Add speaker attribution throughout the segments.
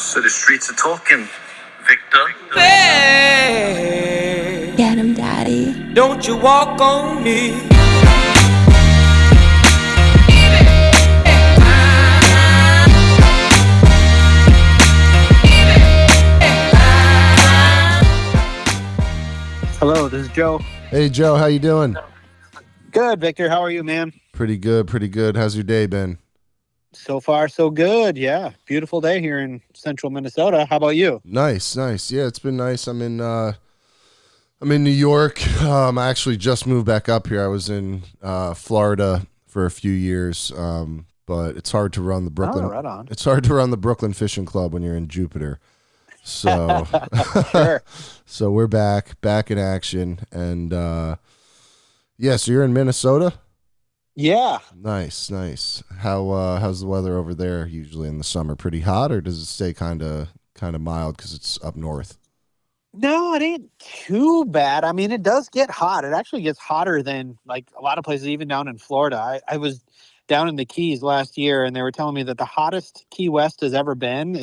Speaker 1: So the streets are talking, Victor.
Speaker 2: Hey,
Speaker 3: Get him, daddy.
Speaker 2: don't you walk on me.
Speaker 4: Hello, this is Joe.
Speaker 5: Hey Joe, how you doing?
Speaker 4: Good, Victor. How are you, man?
Speaker 5: Pretty good, pretty good. How's your day been?
Speaker 4: So far, so good. Yeah, beautiful day here in central Minnesota. How about you?
Speaker 5: Nice, nice. Yeah, it's been nice. I'm in New York. I actually just moved back up here. I was in Florida for a few years, but it's hard to run the Brooklyn.
Speaker 4: Oh, right on.
Speaker 5: It's hard to run the Brooklyn Fishing Club when you're in Jupiter. So,
Speaker 4: Sure.
Speaker 5: so we're back in action, and yeah. So you're in Minnesota.
Speaker 4: Yeah.
Speaker 5: Nice, nice. How's the weather over there usually in the summer? Pretty hot, or does it stay kind of mild because it's up north?
Speaker 4: No, it ain't too bad. I mean, it does get hot. It actually gets hotter than like a lot of places, even down in Florida. I was down in the Keys last year, and they were telling me that the hottest Key West has ever been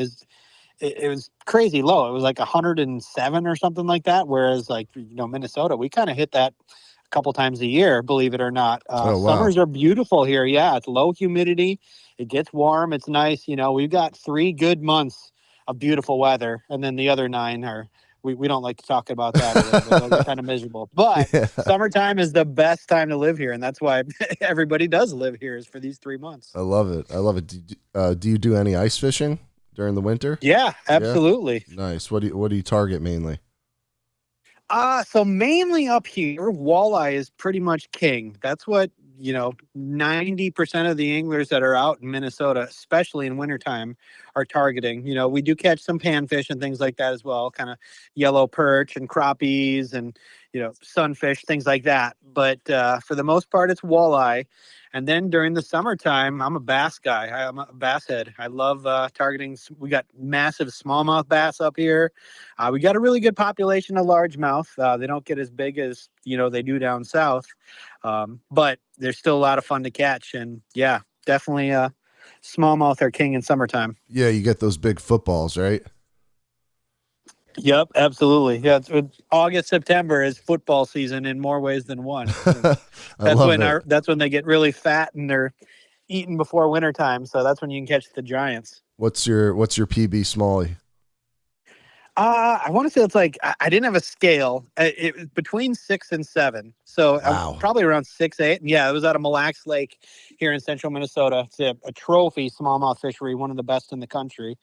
Speaker 4: it was crazy low. It was like 107 or something like that. Whereas, like, Minnesota, we kind of hit that a couple times a year, believe it or not.
Speaker 5: Oh wow.
Speaker 4: Summers are beautiful here. Yeah, it's low humidity. It gets warm. It's nice. We've got 3 good months of beautiful weather, and then the other 9 are. We don't like to talk about that a little bit. Those are kind of miserable. But
Speaker 5: Yeah,
Speaker 4: summertime is the best time to live here, and that's why everybody does live here is for these 3 months.
Speaker 5: I love it. I love it. Do you do any ice fishing during the winter?
Speaker 4: Yeah,
Speaker 5: Yeah.
Speaker 4: absolutely.
Speaker 5: Nice. What do you target mainly?
Speaker 4: So mainly up here, walleye is pretty much king. That's what, 90% of the anglers that are out in Minnesota, especially in wintertime, are targeting. We do catch some panfish and things like that as well, kind of yellow perch and crappies and, sunfish, things like that. But for the most part, it's walleye. And then during the summertime, I'm a bass guy. I'm a bass head. I love targeting. We got massive smallmouth bass up here. We got a really good population of largemouth. They don't get as big as they do down south, but they're still a lot of fun to catch. And yeah, definitely smallmouth are king in summertime.
Speaker 5: Yeah, you get those big footballs, right?
Speaker 4: Yep, absolutely. Yeah, August, September is football season in more ways than one.
Speaker 5: I
Speaker 4: That's
Speaker 5: love
Speaker 4: when
Speaker 5: it.
Speaker 4: that's when they get really fat and they're eating before wintertime. So that's when you can catch the giants.
Speaker 5: What's your PB Smalley?
Speaker 4: I want to say it's like I didn't have a scale. It was between 6 and 7, so
Speaker 5: Wow.
Speaker 4: probably around 6, 8. And yeah, it was out of Mille Lacs Lake here in central Minnesota. It's a trophy smallmouth fishery, one of the best in the country.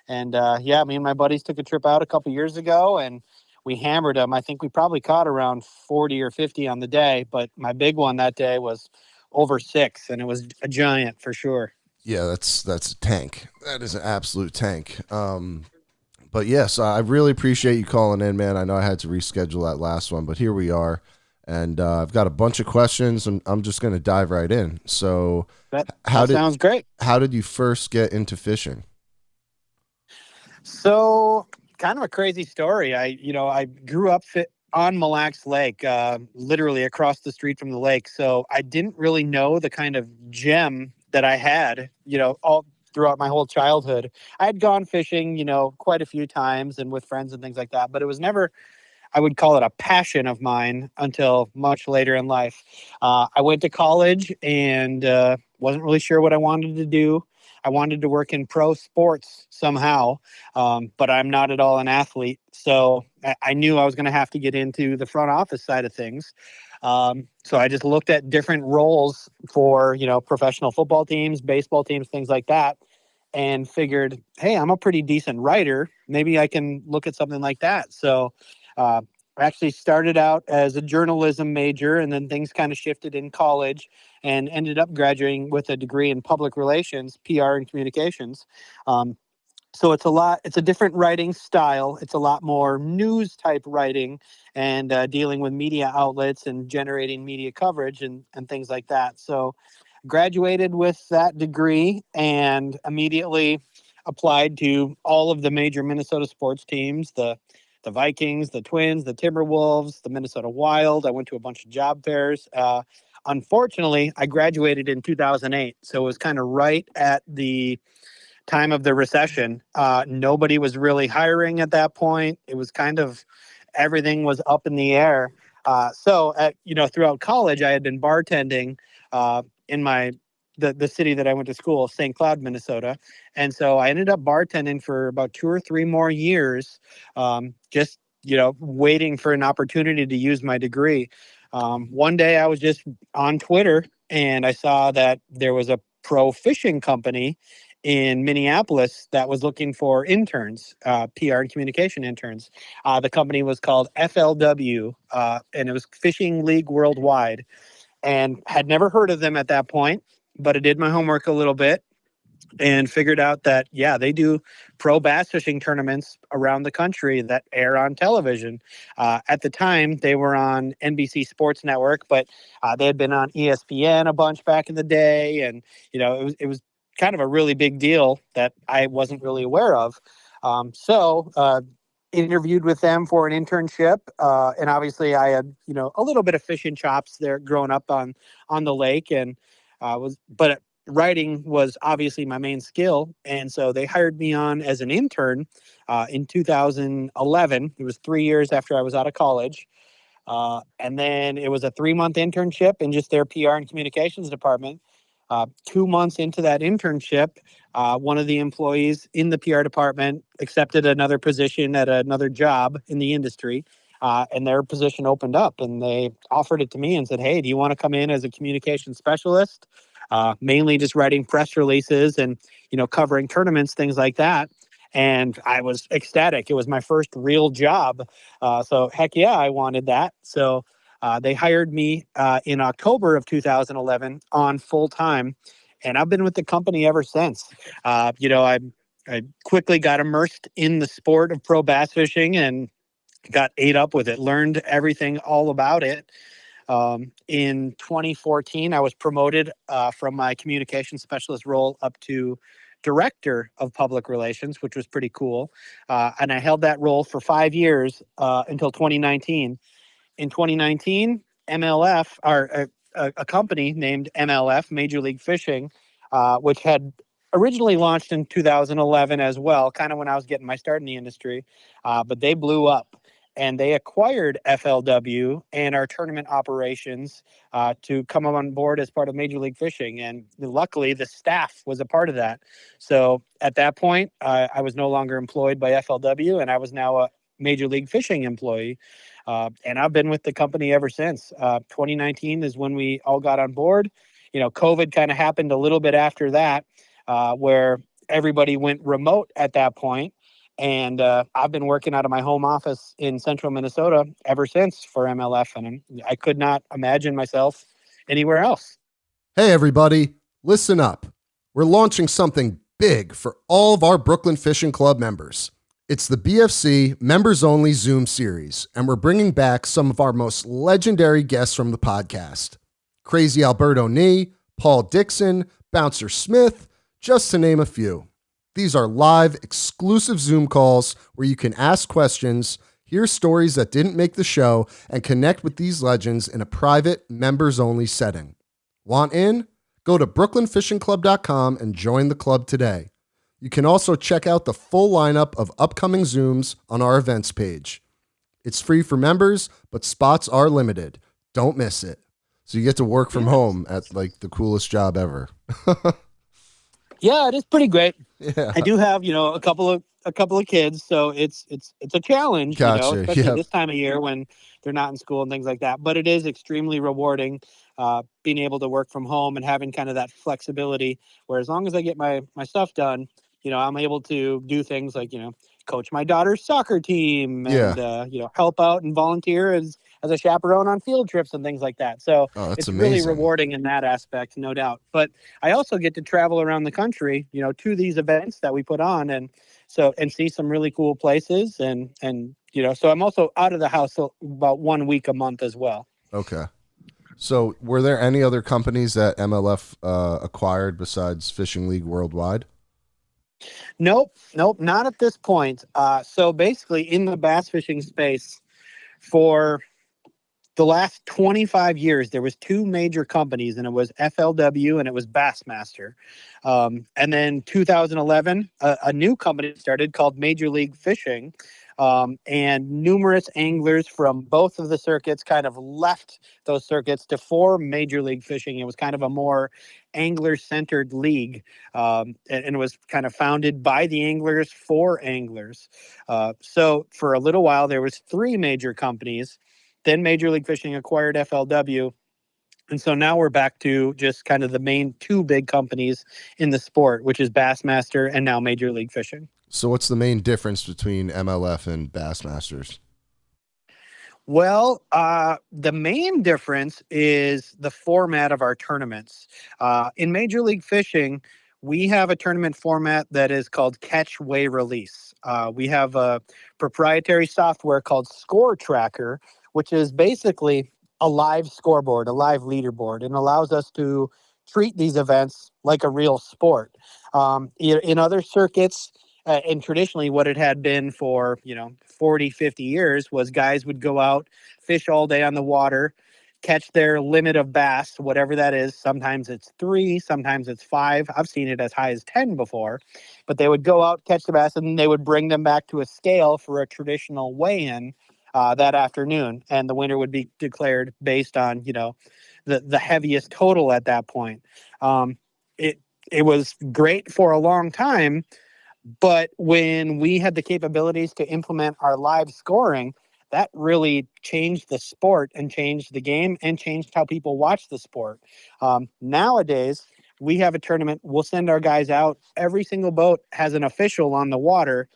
Speaker 4: And yeah, me and my buddies took a trip out a couple years ago, and we hammered them. I think we probably caught around 40 or 50 on the day, but my big one that day was over 6, and it was a giant for sure.
Speaker 5: Yeah, that's a tank. That is an absolute tank. But yes, I really appreciate you calling in, man. I know I had to reschedule that last one, but here we are, and I've got a bunch of questions, and I'm just going to dive right in. So,
Speaker 4: That sounds great.
Speaker 5: how did you first get into fishing?
Speaker 4: So, kind of a crazy story. I grew up on Mille Lacs Lake, literally across the street from the lake. So I didn't really know the kind of gem that I had, all throughout my whole childhood. I had gone fishing, quite a few times and with friends and things like that, but it was never, I would call it a passion of mine until much later in life. I went to college and wasn't really sure what I wanted to do. I wanted to work in pro sports somehow, but I'm not at all an athlete. So I knew I was going to have to get into the front office side of things. So I just looked at different roles for, professional football teams, baseball teams, things like that, and figured, hey, I'm a pretty decent writer. Maybe I can look at something like that. So uh, I actually started out as a journalism major, and then things kind of shifted in college and ended up graduating with a degree in public relations, PR, and communications. Um, so it's a different writing style. It's a lot more news type writing and dealing with media outlets and generating media coverage and things like that. So graduated with that degree and immediately applied to all of the major Minnesota sports teams, the Vikings, the Twins, the Timberwolves, the Minnesota Wild. I went to a bunch of job fairs. Unfortunately, I graduated in 2008, so it was kind of right at the time of the recession. Nobody was really hiring at that point. It was kind of everything was up in the air. Throughout college, I had been bartending in the city that I went to school, St. Cloud, Minnesota, and so I ended up bartending for about 2 or 3 more years, just waiting for an opportunity to use my degree. One day, I was just on Twitter, and I saw that there was a pro fishing company in Minneapolis that was looking for interns, PR and communication interns. The company was called FLW, and it was Fishing League Worldwide, and had never heard of them at that point, but I did my homework a little bit and figured out that, yeah, they do pro bass fishing tournaments around the country that air on television. At the time, they were on NBC Sports Network, but they had been on ESPN a bunch back in the day. And, it was kind of a really big deal that I wasn't really aware of. Interviewed with them for an internship. And obviously I had, a little bit of fishing chops there growing up on the lake, and but writing was obviously my main skill. And so they hired me on as an intern in 2011. It was 3 years after I was out of college. And then it was a 3-month internship in just their PR and communications department. 2 months into that internship, one of the employees in the PR department accepted another position at another job in the industry. And their position opened up, and they offered it to me and said, "Hey, do you want to come in as a communication specialist?" Mainly just writing press releases and, covering tournaments, things like that. And I was ecstatic. It was my first real job. So heck yeah, I wanted that. So they hired me in October of 2011 on full time. And I've been with the company ever since. I quickly got immersed in the sport of pro bass fishing and got ate up with it, learned everything all about it. In 2014, I was promoted from my communication specialist role up to director of public relations, which was pretty cool. And I held that role for 5 years until 2019. In 2019, MLF, or a company named MLF, Major League Fishing, which had originally launched in 2011 as well, kind of when I was getting my start in the industry, but they blew up. And they acquired FLW and our tournament operations to come on board as part of Major League Fishing. And luckily, the staff was a part of that. So at that point, I was no longer employed by FLW, and I was now a Major League Fishing employee. And I've been with the company ever since. 2019 is when we all got on board. COVID kind of happened a little bit after that, where everybody went remote at that point. And I've been working out of my home office in central Minnesota ever since for MLF, and I could not imagine myself anywhere else.
Speaker 5: Hey, everybody, listen up. We're launching something big for all of our Brooklyn Fishing Club members. It's the BFC Members Only Zoom series, and we're bringing back some of our most legendary guests from the podcast. Crazy Alberto Nee, Paul Dixon, Bouncer Smith, just to name a few. These are live, exclusive Zoom calls where you can ask questions, hear stories that didn't make the show, and connect with these legends in a private, members-only setting. Want in? Go to brooklynfishingclub.com and join the club today. You can also check out the full lineup of upcoming Zooms on our events page. It's free for members, but spots are limited. Don't miss it. So you get to work from home at like the coolest job ever.
Speaker 4: Yeah, it is pretty great.
Speaker 5: Yeah.
Speaker 4: I do have, a couple of kids, so it's a challenge,
Speaker 5: Gotcha.
Speaker 4: especially
Speaker 5: Yep.
Speaker 4: this time of year when they're not in school and things like that. But it is extremely rewarding being able to work from home and having kind of that flexibility where as long as I get my stuff done, I'm able to do things like, coach my daughter's soccer team and, help out and volunteer as a chaperone on field trips and things like that. So
Speaker 5: Oh, that's
Speaker 4: it's really
Speaker 5: amazing.
Speaker 4: rewarding in that aspect, no doubt. But I also get to travel around the country, to these events that we put on and see some really cool places. And so I'm also out of the house about 1 week a month as well.
Speaker 5: Okay. So were there any other companies that MLF acquired besides Fishing League Worldwide?
Speaker 4: Nope, not at this point. So basically in the bass fishing space for the last 25 years, there was two major companies, and it was FLW and it was Bassmaster. And then 2011, a new company started called Major League Fishing. And numerous anglers from both of the circuits kind of left those circuits to form Major League Fishing. It was kind of a more angler-centered league, and it was kind of founded by the anglers for anglers. So for a little while, there was three major companies. Then Major League Fishing acquired FLW. And so now we're back to just kind of the main two big companies in the sport, which is Bassmaster and now Major League Fishing.
Speaker 5: So what's the main difference between MLF and Bassmasters?
Speaker 4: Well, the main difference is the format of our tournaments. In Major League Fishing, we have a tournament format that is called Catch, Weigh, Release. We have a proprietary software called Score Tracker, which is basically a live scoreboard, a live leaderboard, and allows us to treat these events like a real sport. In other circuits, and traditionally what it had been for 40, 50 years was guys would go out, fish all day on the water, catch their limit of bass, whatever that is. Sometimes it's 3, sometimes it's 5. I've seen it as high as 10 before. But they would go out, catch the bass, and they would bring them back to a scale for a traditional weigh-in that afternoon, and the winner would be declared based on the heaviest total at that point. It it was great for a long time, but when we had the capabilities to implement our live scoring, that really changed the sport and changed the game and changed how people watch the sport. Nowadays, we have a tournament. We'll send our guys out. Every single boat has an official on the water,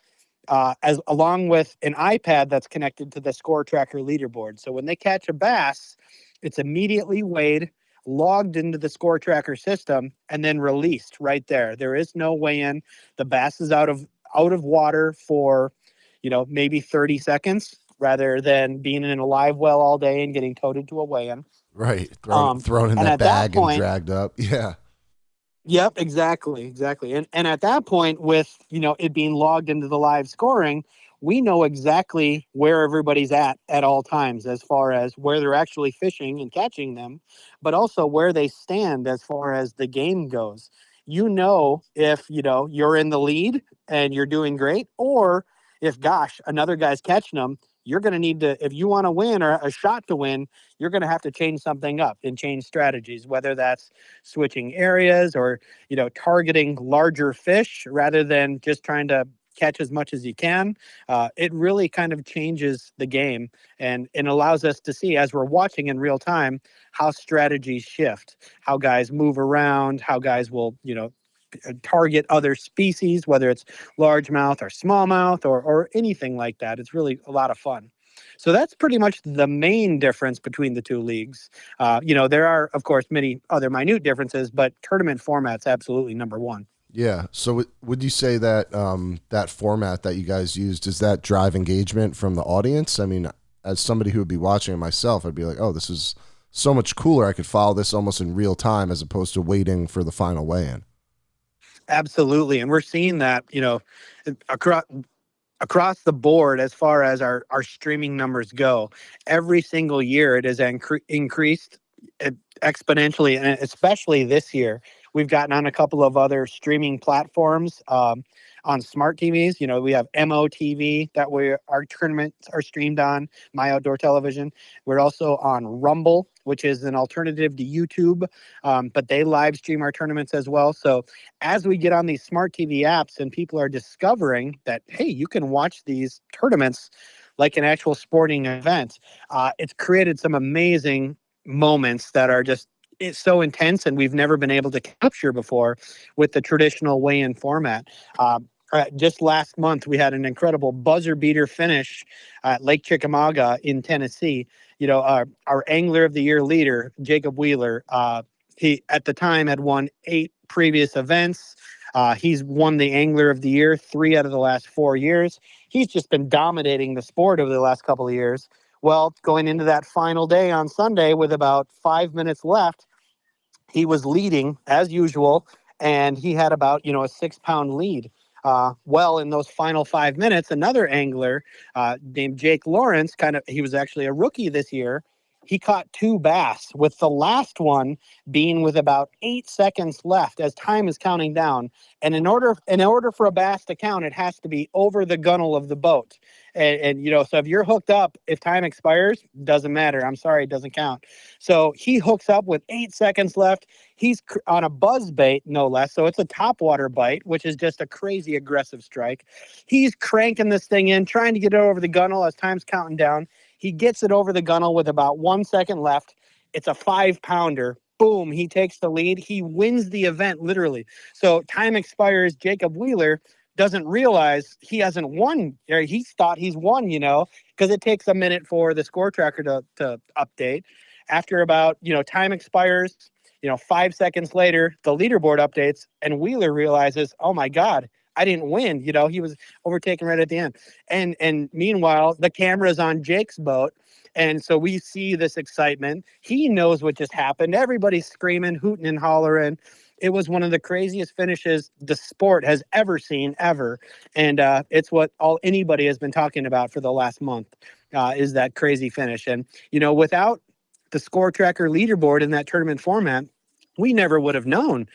Speaker 4: as along with an iPad that's connected to the Score Tracker leaderboard. So when they catch a bass, it's immediately weighed, logged into the Score Tracker system, and then released right there. There is no weigh-in. The bass is out of water for, maybe 30 seconds, rather than being in a live well all day and getting toted to a weigh-in.
Speaker 5: Right. Thrown in
Speaker 4: And
Speaker 5: that
Speaker 4: at that
Speaker 5: bag and
Speaker 4: point,
Speaker 5: dragged up. Yeah.
Speaker 4: yep, exactly. And at that point, with it being logged into the live scoring, we know exactly where everybody's at all times, as far as where they're actually fishing and catching them, but also where they stand as far as the game goes. If you're in the lead and you're doing great, or if gosh, another guy's catching them, you're going to need to, if you want to win or a shot to win, you're going to have to change something up and change strategies, whether that's switching areas or targeting larger fish rather than just trying to catch as much as you can. It really kind of changes the game, and allows us to see, as we're watching in real time, how strategies shift, how guys move around, how guys will target other species, whether it's largemouth or smallmouth or anything like that. It's really a lot of fun. So that's pretty much the main difference between the two leagues. There are, of course, many other minute differences, but tournament format's absolutely number one.
Speaker 5: Yeah. So would you say that that format that you guys used, does that drive engagement from the audience? I mean, as somebody who would be watching it myself, I'd be like, oh, this is so much cooler. I could follow this almost in real time as opposed to waiting for the final weigh-in.
Speaker 4: Absolutely. And we're seeing that, across the board as far as our streaming numbers go. Every single year it has increased exponentially, and especially this year. We've gotten on a couple of other streaming platforms, on smart TVs. We have MOTV that our tournaments are streamed on, My Outdoor Television. We're also on Rumble, which is an alternative to YouTube, but they live stream our tournaments as well. So as we get on these smart TV apps and people are discovering that, hey, you can watch these tournaments like an actual sporting event, it's created some amazing moments that are just, it's so intense, and we've never been able to capture before with the traditional weigh-in format. Just last month, we had an incredible buzzer beater finish at Lake Chickamauga in Tennessee. Our Angler of the Year leader, Jacob Wheeler, he at the time had won 8 previous events. He's won the Angler of the Year 3 out of the last 4 years. He's just been dominating the sport over the last couple of years. Well, going into that final day on Sunday with about 5 minutes left, he was leading as usual, and he had about a 6-pound lead. Well, in those final 5 minutes, another angler named Jake Lawrence, he was actually a rookie this year. he caught 2 bass, with the last one being with about 8 seconds left as time is counting down. And in order for a bass to count, it has to be over the gunnel of the boat. And so if you're hooked up, if time expires, doesn't matter. I'm sorry, it doesn't count. So he hooks up with 8 seconds left. He's on a buzz bait, no less. So it's a topwater bite, which is just a crazy aggressive strike. He's cranking this thing in, trying to get it over the gunnel as time's counting down. He gets it over the gunnel with about 1 second left. It's a 5-pounder. Boom, he takes the lead. He wins the event, literally. So time expires. Jacob Wheeler doesn't realize he hasn't won. Or he thought he's won, because it takes a minute for the score tracker to update. After about, time expires, 5 seconds later, the leaderboard updates, and Wheeler realizes, oh my God, I didn't win. He was overtaken right at the end. And meanwhile, the camera's on Jake's boat. And so we see this excitement. He knows what just happened. Everybody's screaming, hooting, and hollering. It was one of the craziest finishes the sport has ever seen, ever. And it's what anybody has been talking about for the last month, is that crazy finish. And, without the score tracker leaderboard in that tournament format, we never would have known.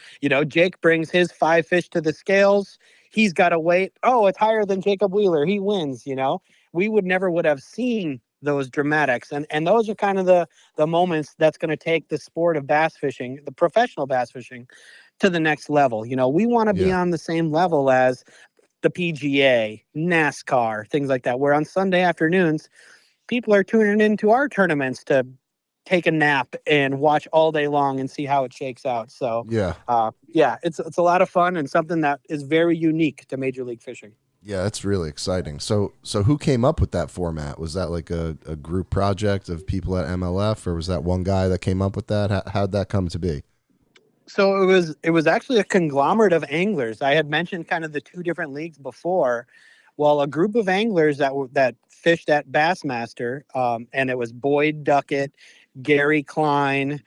Speaker 4: Jake brings his 5 fish to the scales. He's got to wait. Oh, it's higher than Jacob Wheeler. He wins. We would have seen those dramatics. And those are kind of the moments that's going to take the sport of bass fishing, the professional bass fishing, to the next level. We want to be
Speaker 5: Yeah.
Speaker 4: on the same level as the PGA, NASCAR, things like that, where on Sunday afternoons, people are tuning into our tournaments to take a nap and watch all day long and see how it shakes out. So,
Speaker 5: Yeah.
Speaker 4: it's a lot of fun and something that is very unique to Major League Fishing.
Speaker 5: Yeah, that's really exciting. So who came up with that format? Was that like a group project of people at MLF, or was that one guy that came up with that? How'd that come to be?
Speaker 4: So it was actually a conglomerate of anglers. I had mentioned kind of the 2 different leagues before. Well, a group of anglers that fished at Bassmaster, and it was Boyd Duckett, Gary Klein,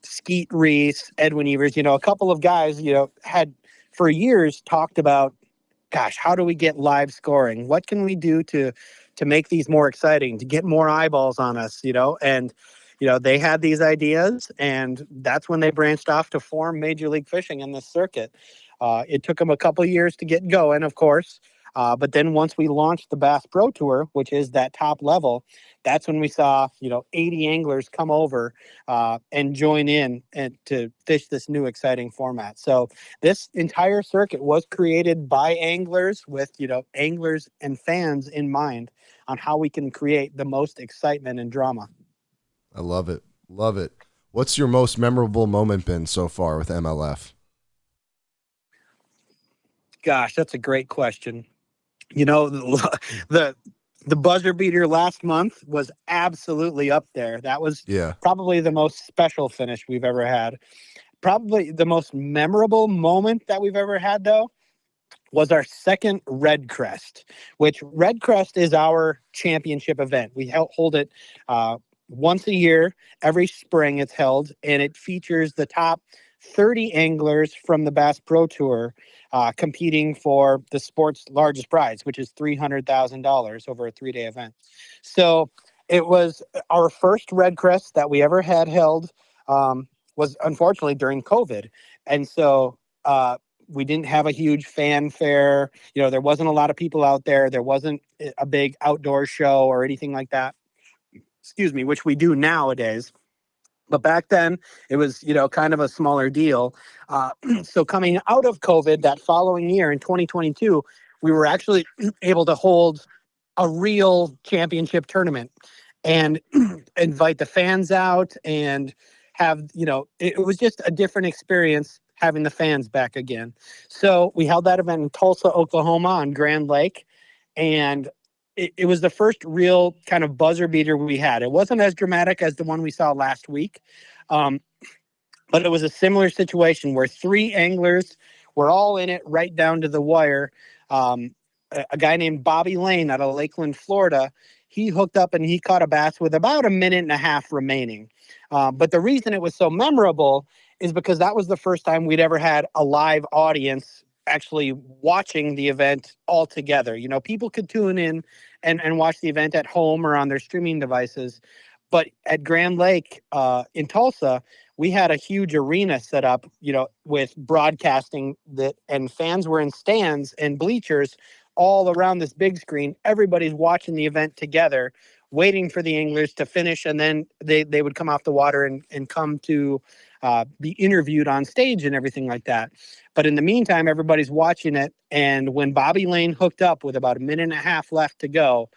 Speaker 4: Skeet Reese, Edwin Evers. A couple of guys, had for years talked about, gosh, how do we get live scoring? What can we do to make these more exciting, to get more eyeballs on us? And they had these ideas, and that's when they branched off to form Major League Fishing in this circuit. It took them a couple of years to get going, of course. But then once we launched the Bass Pro Tour, which is that top level, that's when we saw, 80 anglers come over and join in and to fish this new exciting format. So this entire circuit was created by anglers with, anglers and fans in mind on how we can create the most excitement and drama.
Speaker 5: I love it. Love it. What's your most memorable moment been so far with MLF?
Speaker 4: Gosh, that's a great question. The the buzzer beater last month was absolutely up there. That was
Speaker 5: Yeah.
Speaker 4: probably the most special finish we've ever had. Probably the most memorable moment that we've ever had, though, was our second Red Crest, which Red Crest is our championship event. We hold it once a year, every spring it's held, and it features the top 30 anglers from the Bass Pro Tour competing for the sport's largest prize, which is $300,000 over a 3-day event. So it was our first Red Crest that we ever had held, was unfortunately during COVID. And so we didn't have a huge fanfare. There wasn't a lot of people out there. There wasn't a big outdoor show or anything like that. Excuse me, which we do nowadays. But back then, it was, kind of a smaller deal. So coming out of COVID that following year in 2022, we were actually able to hold a real championship tournament and invite the fans out and have, it was just a different experience having the fans back again. So we held that event in Tulsa, Oklahoma on Grand Lake. And it was the first real kind of buzzer beater we had. It wasn't as dramatic as the one we saw last week. Um, but it was a similar situation where 3 anglers were all in it right down to the wire. A guy named Bobby Lane out of Lakeland, Florida, he hooked up and he caught a bass with about a minute and a half remaining. But the reason it was so memorable is because that was the first time we'd ever had a live audience actually watching the event all together. People could tune in and watch the event at home or on their streaming devices. But at Grand Lake in Tulsa, we had a huge arena set up, with broadcasting that, and fans were in stands and bleachers all around this big screen. Everybody's watching the event together, waiting for the anglers to finish, and then they would come off the water and come to be interviewed on stage and everything like that. But in the meantime, everybody's watching it. And when Bobby Lane hooked up with about a minute and a half left to go,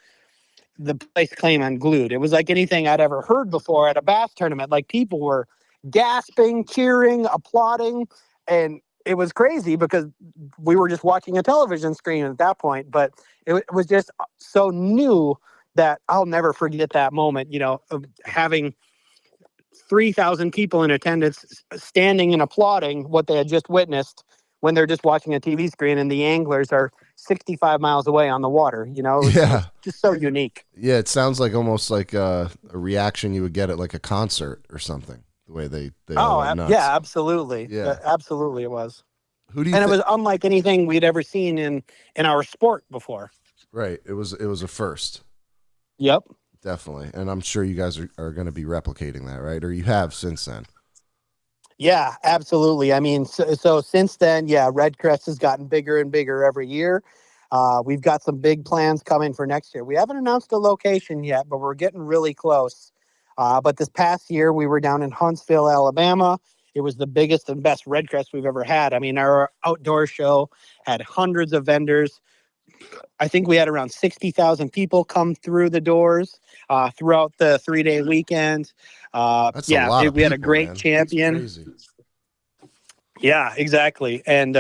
Speaker 4: the place came unglued. It was like anything I'd ever heard before at a bass tournament. Like, people were gasping, cheering, applauding, and it was crazy because we were just watching a television screen at that point. But it was just so new that I'll never forget that moment, of having 3,000 people in attendance standing and applauding what they had just witnessed when they're just watching a TV screen and the anglers are 65 miles away on the water. It was just so unique.
Speaker 5: Yeah, it sounds like almost like a reaction you would get at like a concert or something, the way they all went nuts.
Speaker 4: Yeah, absolutely.
Speaker 5: Yeah.
Speaker 4: Absolutely it was.
Speaker 5: Who do you
Speaker 4: And it was unlike anything we'd ever seen in our sport before.
Speaker 5: Right. It was a first.
Speaker 4: Yep.
Speaker 5: Definitely. And I'm sure you guys are going to be replicating that, right? Or you have since then.
Speaker 4: Yeah, absolutely. I mean, so since then, Red Crest has gotten bigger and bigger every year. We've got some big plans coming for next year. We haven't announced a location yet, but we're getting really close. But this past year, we were down in Huntsville, Alabama. It was the biggest and best Red Crest we've ever had. I mean, our outdoor show had hundreds of vendors. I think we had around 60,000 people come through the doors throughout the 3-day weekend.
Speaker 5: That's a lot of
Speaker 4: we had a
Speaker 5: people,
Speaker 4: great
Speaker 5: man.
Speaker 4: champion.
Speaker 5: That's crazy.
Speaker 4: Yeah, exactly. And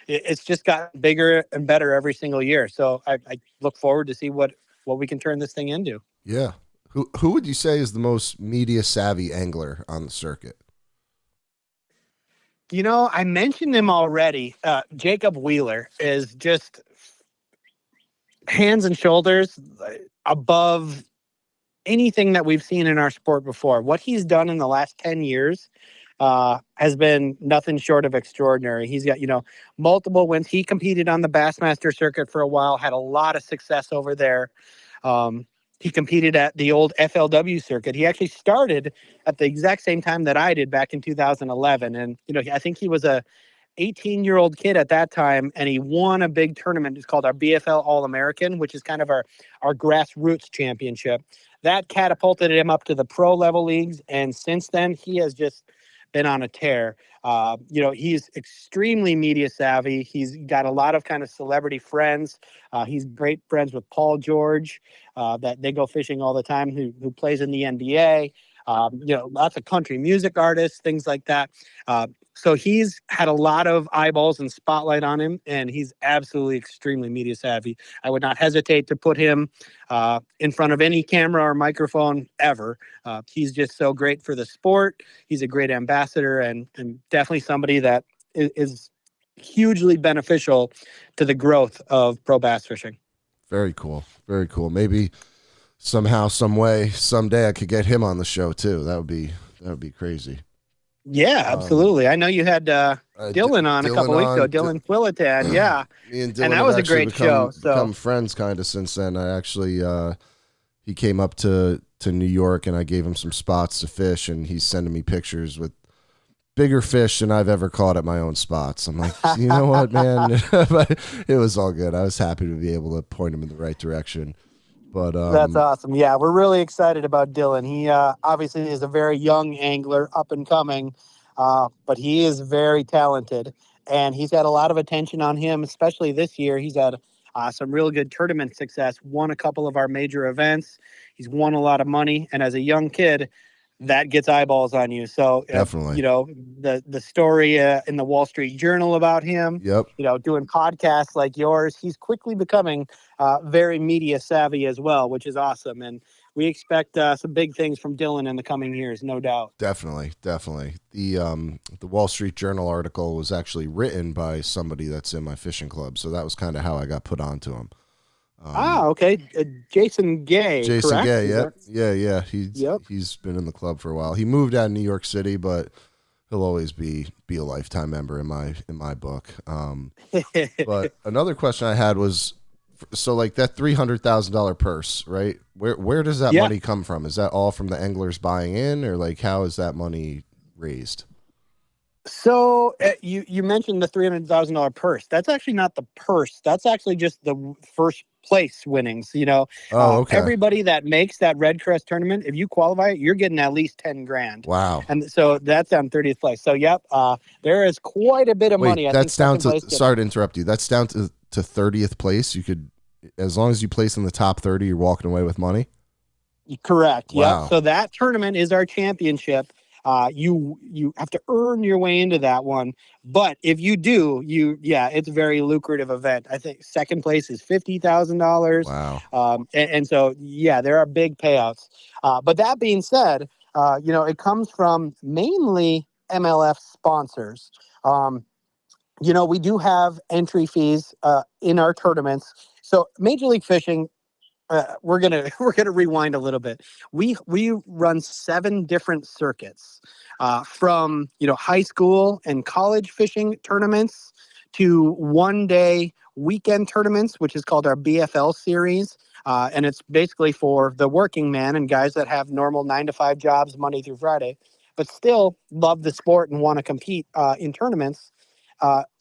Speaker 4: it's just gotten bigger and better every single year. So I look forward to see what we can turn this thing into.
Speaker 5: Yeah. Who would you say is the most media savvy angler on the circuit?
Speaker 4: I mentioned him already. Jacob Wheeler is just hands and shoulders above anything that we've seen in our sport before. What he's done in the last 10 years has been nothing short of extraordinary. He's got, multiple wins. He competed on the Bassmaster circuit for a while, had a lot of success over there. He competed at the old FLW circuit. He actually started at the exact same time that I did back in 2011. And, I think he was a 18-year-old kid at that time, and he won a big tournament. It's called our BFL All-American, which is kind of our grassroots championship. That catapulted him up to the pro level leagues, and since then, he has just been on a tear. He's extremely media savvy. He's got a lot of kind of celebrity friends. He's great friends with Paul George, that they go fishing all the time, who plays in the NBA. Lots of country music artists, things like that. So he's had a lot of eyeballs and spotlight on him, and he's absolutely extremely media savvy. I would not hesitate to put him in front of any camera or microphone ever. He's just so great for the sport. He's a great ambassador, and definitely somebody that is hugely beneficial to the growth of pro bass fishing.
Speaker 5: Very cool. Very cool. Maybe somehow, some way, someday I could get him on the show too. That would be crazy.
Speaker 4: Yeah, absolutely. I know you had Dylan on a couple weeks ago. Dylan Quillitan, yeah.
Speaker 5: Me and Dylan
Speaker 4: and that was a great show.
Speaker 5: Become friends kind of since then. I actually he came up to New York, and I gave him some spots to fish, and he's sending me pictures with bigger fish than I've ever caught at my own spots. I'm like, you know what, man? But it was all good. I was happy to be able to point him in the right direction. But
Speaker 4: that's awesome. Yeah, we're really excited about Dylan. He obviously is a very young angler, up and coming, but he is very talented, and he's had a lot of attention on him, especially this year. He's had some real good tournament success, won a couple of our major events. He's won a lot of money, and as a young kid, that gets eyeballs on you. So
Speaker 5: definitely,
Speaker 4: the story in the Wall Street Journal about him.
Speaker 5: Yep.
Speaker 4: Doing podcasts like yours, he's quickly becoming very media savvy as well, which is awesome. And we expect some big things from Dylan in the coming years, no doubt.
Speaker 5: Definitely. The Wall Street Journal article was actually written by somebody that's in my fishing club, so that was kind of how I got put onto him.
Speaker 4: Okay. Jason Gay.
Speaker 5: Jason
Speaker 4: correct?
Speaker 5: Gay, yeah. He's been in the club for a while. He moved out of New York City, but he'll always be a lifetime member in my book. But another question I had was, so like that $300,000 purse, right? Where does that
Speaker 4: Yeah.
Speaker 5: money come from? Is that all from the anglers buying in, or like how is that money raised?
Speaker 4: So you mentioned the $300,000 purse. That's actually not the purse. That's actually just the first place winnings.
Speaker 5: Oh, okay.
Speaker 4: Everybody that makes that Red Crest tournament, if you qualify, you're getting at least 10 grand.
Speaker 5: Wow.
Speaker 4: And so that's on 30th place. So yep, there is quite a bit of
Speaker 5: Wait,
Speaker 4: money. I think
Speaker 5: that's down
Speaker 4: second
Speaker 5: to.
Speaker 4: place gets.
Speaker 5: Sorry to interrupt you. That's down to 30th place. You could, as long as you place in the top 30, you're walking away with money.
Speaker 4: Correct. Yep.
Speaker 5: Wow.
Speaker 4: So that tournament is our championship. You have to earn your way into that one, but if you do, it's a very lucrative event. I think second place is $50,000.
Speaker 5: Wow.
Speaker 4: And so there are big payouts. But that being said, it comes from mainly MLF sponsors. We do have entry fees in our tournaments. So Major League Fishing, we're gonna rewind a little bit. We run 7 different circuits, from high school and college fishing tournaments to 1 day weekend tournaments, which is called our BFL series, and it's basically for the working man and guys that have normal 9 to 5 jobs Monday through Friday, but still love the sport and want to compete in tournaments.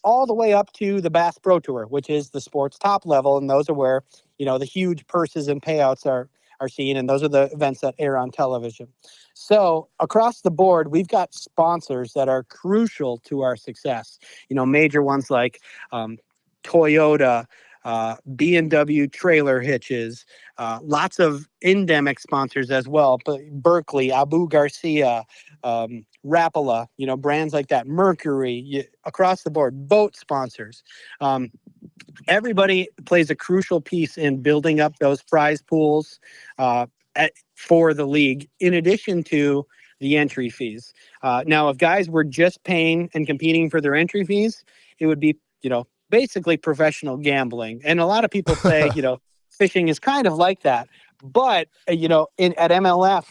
Speaker 4: All the way up to the Bass Pro Tour, which is the sport's top level, and those are where the huge purses and payouts are seen, and those are the events that air on television. So across the board, we've got sponsors that are crucial to our success. Major ones like Toyota, B&W trailer hitches, lots of endemic sponsors as well. But Berkeley, Abu Garcia, Rapala, brands like that, Mercury, across the board, boat sponsors. Everybody plays a crucial piece in building up those prize pools for the league, in addition to the entry fees. Now, if guys were just paying and competing for their entry fees, it would be, basically professional gambling. And a lot of people say, fishing is kind of like that. But, at MLF,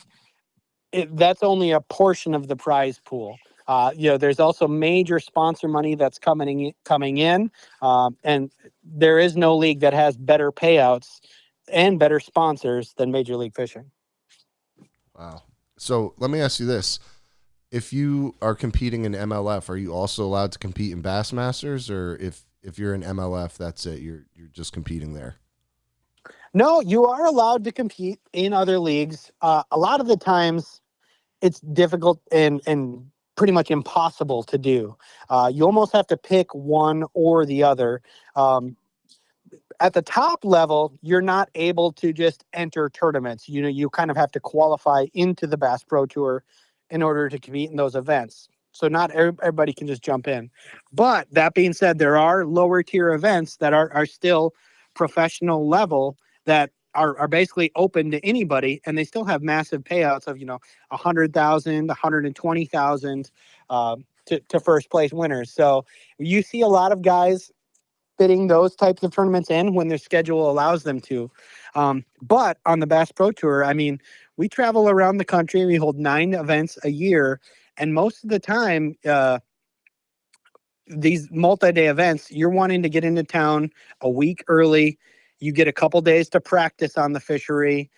Speaker 4: that's only a portion of the prize pool. There's also major sponsor money that's coming in, and there is no league that has better payouts and better sponsors than Major League Fishing.
Speaker 5: Wow. So let me ask you this: if you are competing in MLF, are you also allowed to compete in Bassmasters, or if you're in MLF, that's it? You're just competing there.
Speaker 4: No, you are allowed to compete in other leagues. A lot of the times, it's difficult and pretty much impossible to do. You almost have to pick one or the other. At the top level, you're not able to just enter tournaments. You kind of have to qualify into the Bass Pro Tour in order to compete in those events. So not everybody can just jump in. But that being said, there are lower tier events that are still professional level that are basically open to anybody, and they still have massive payouts of 100,000, 120,000 to first place winners. So you see a lot of guys fitting those types of tournaments in when their schedule allows them to. But on the Bass Pro Tour, I mean, we travel around the country. We hold 9 events a year, and most of the time, these multi-day events, you're wanting to get into town a week early. You get a couple days to practice on the fishery.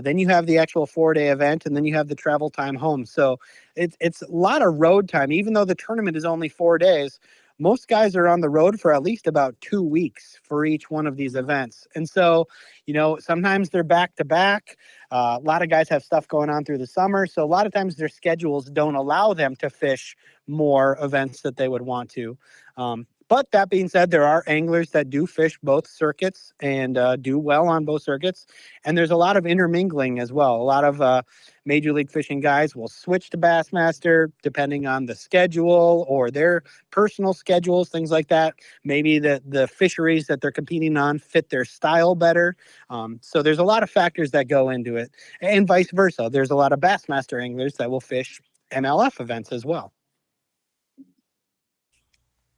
Speaker 4: Then you have the actual 4-day event, and then you have the travel time home. So it's a lot of road time. Even though the tournament is only 4 days, most guys are on the road for at least about 2 weeks for each one of these events. And so, sometimes they're back to back. A lot of guys have stuff going on through the summer. So a lot of times their schedules don't allow them to fish more events that they would want to. But that being said, there are anglers that do fish both circuits and do well on both circuits. And there's a lot of intermingling as well. A lot of Major League Fishing guys will switch to Bassmaster depending on the schedule or their personal schedules, things like that. Maybe the fisheries that they're competing on fit their style better. So there's a lot of factors that go into it, and vice versa. There's a lot of Bassmaster anglers that will fish MLF events as well.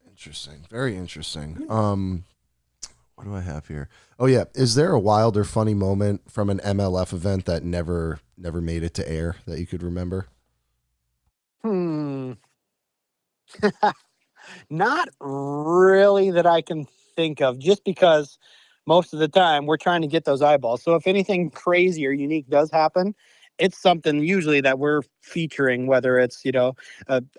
Speaker 5: Interesting. Very interesting. What do I have here? Oh yeah, is there a wild or funny moment from an MLF event that never made it to air that you could remember?
Speaker 4: Hmm. Not really that I can think of, just because most of the time we're trying to get those eyeballs. So if anything crazy or unique does happen, it's something usually that we're featuring, whether it's,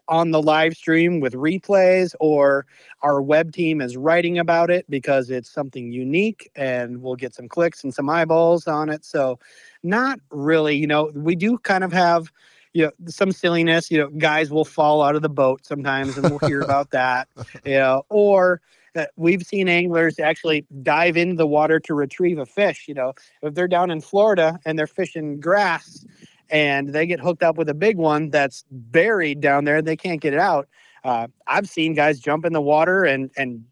Speaker 4: on the live stream with replays, or our web team is writing about it because it's something unique and we'll get some clicks and some eyeballs on it. So not really, we do kind of have, some silliness, guys will fall out of the boat sometimes and we'll hear about that, or we've seen anglers actually dive into the water to retrieve a fish. If they're down in Florida and they're fishing grass and they get hooked up with a big one that's buried down there, they can't get it out. I've seen guys jump in the water and